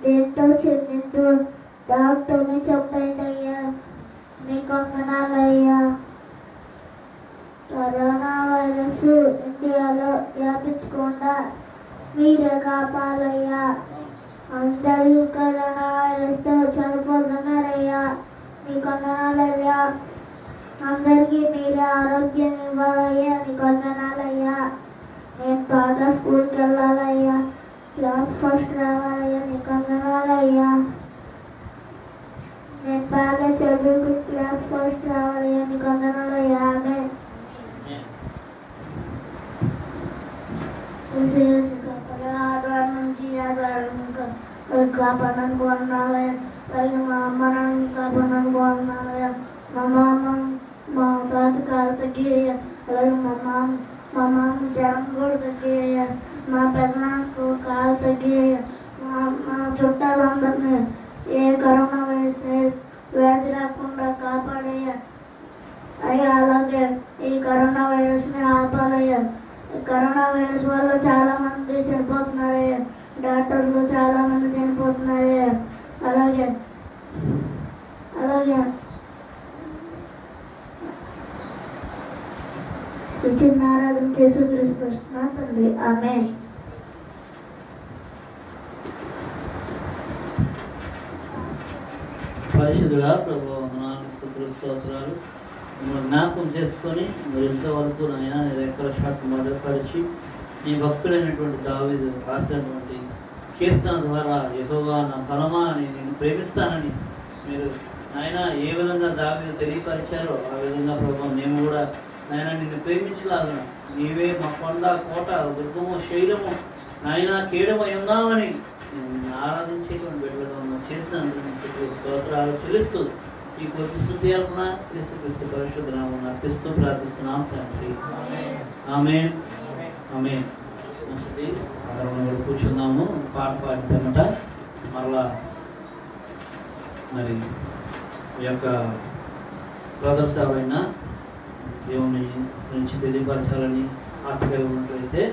దేంతో చెందిందో డాక్టర్ని చెప్పండి అయ్యా. నీకు వందనాలయ్యా. కరోనా వైరస్ ఇండియాలో వ్యాపించకుండా మీరే కాపాలయ్యా. అందరూ కరోనా వైరస్తో చనిపోతున్నారయ్యా. నీకు వందనాలయ్యా. అందరికీ మీరే ఆరోగ్యం ఇవ్వాలయ్యా. నీకు వందనాలయ్యా. నేను బాగా స్కూల్కి వెళ్ళాలయ్యా. Class first రావాలయ్యా. నీకు వందనాలయ్యా. నేను బాగా చదువుకు క్లాస్ ఫస్ట్ రావాలయ్యా. నీకు వందనాలయ్యా. ఆమేన్. ఆదివారం నుంచి ఆదివారం కాపాడడానికి వందనాలయ్యా. అలాగే మా అమ్మ నాన్న కాపాడడానికి వందనాలయ్యా. మా మామ మా తాత కాళ్ళకి అలాగే మా మామ జ్వరం కూడా తగ్గాయ్యా. మా పెదనాన్నకు కాలు తగ్గాయ్యా. మా చుట్టాలందరినీ ఏ కరోనా వైరస్ వ్యాధి రాకుండా కాపాడయ్యా. అయ్యా అలాగే ఈ కరోనా వైరస్ని ఆపాలయ్యా. కరోనా వైరస్ వల్ల చాలా మంది చనిపోతున్నారయ్యా. డాక్టర్లు చాలా మంది చనిపోతున్నారయ్యా. అలాగే చిన్న ఆరాధన చేసి క్రీస్తున్నా తండ్రి. ఆమేన్. పరిశుద్ధుడా ప్రభువా వందనాలు, స్తుతులు, స్తోత్రాలు. మిమ్మల్ని జ్ఞాపకం చేసుకొని మీరు ఇంతవరకు నాయన నీ రెక్కల షాట్ మొదలుపరిచి నీ భక్తుడైనటువంటి దావీదు రాసినటువంటి కీర్తన ద్వారా యెహోవా నా బలమా అని నేను ప్రేమిస్తానని మీరు నాయన ఏ విధంగా దావీదు తెలియపరిచారో ఆ విధంగా ప్రభువా మేము కూడా నాయన నిన్ను ప్రేమించలాగా నీవే మా కొండ, కోట, దుర్గము, శైలము నాయన కీడమై ఉన్నామని ఆరాధించేటువంటి బిడ్డలుగా మనం చేసినందుకు స్తోత్రాలు చెల్లిస్తూ ఈ కొద్ది స్తుతి అర్పణ క్రీస్తు పరిశుద్ధ నామమున అర్పిస్తూ ప్రార్థిస్తున్నాం తండ్రి. ఆమేన్. ఆమేన్. మంచిది, మనం కూర్చున్నాము. పాట పాడిన పిమ్మట మరలా మరి ఈ యొక్క బ్రదర్స్ ఎవరైనా దేవుని గురించి తెలియపరచాలని ఆసక్తి ఉన్నట్లయితే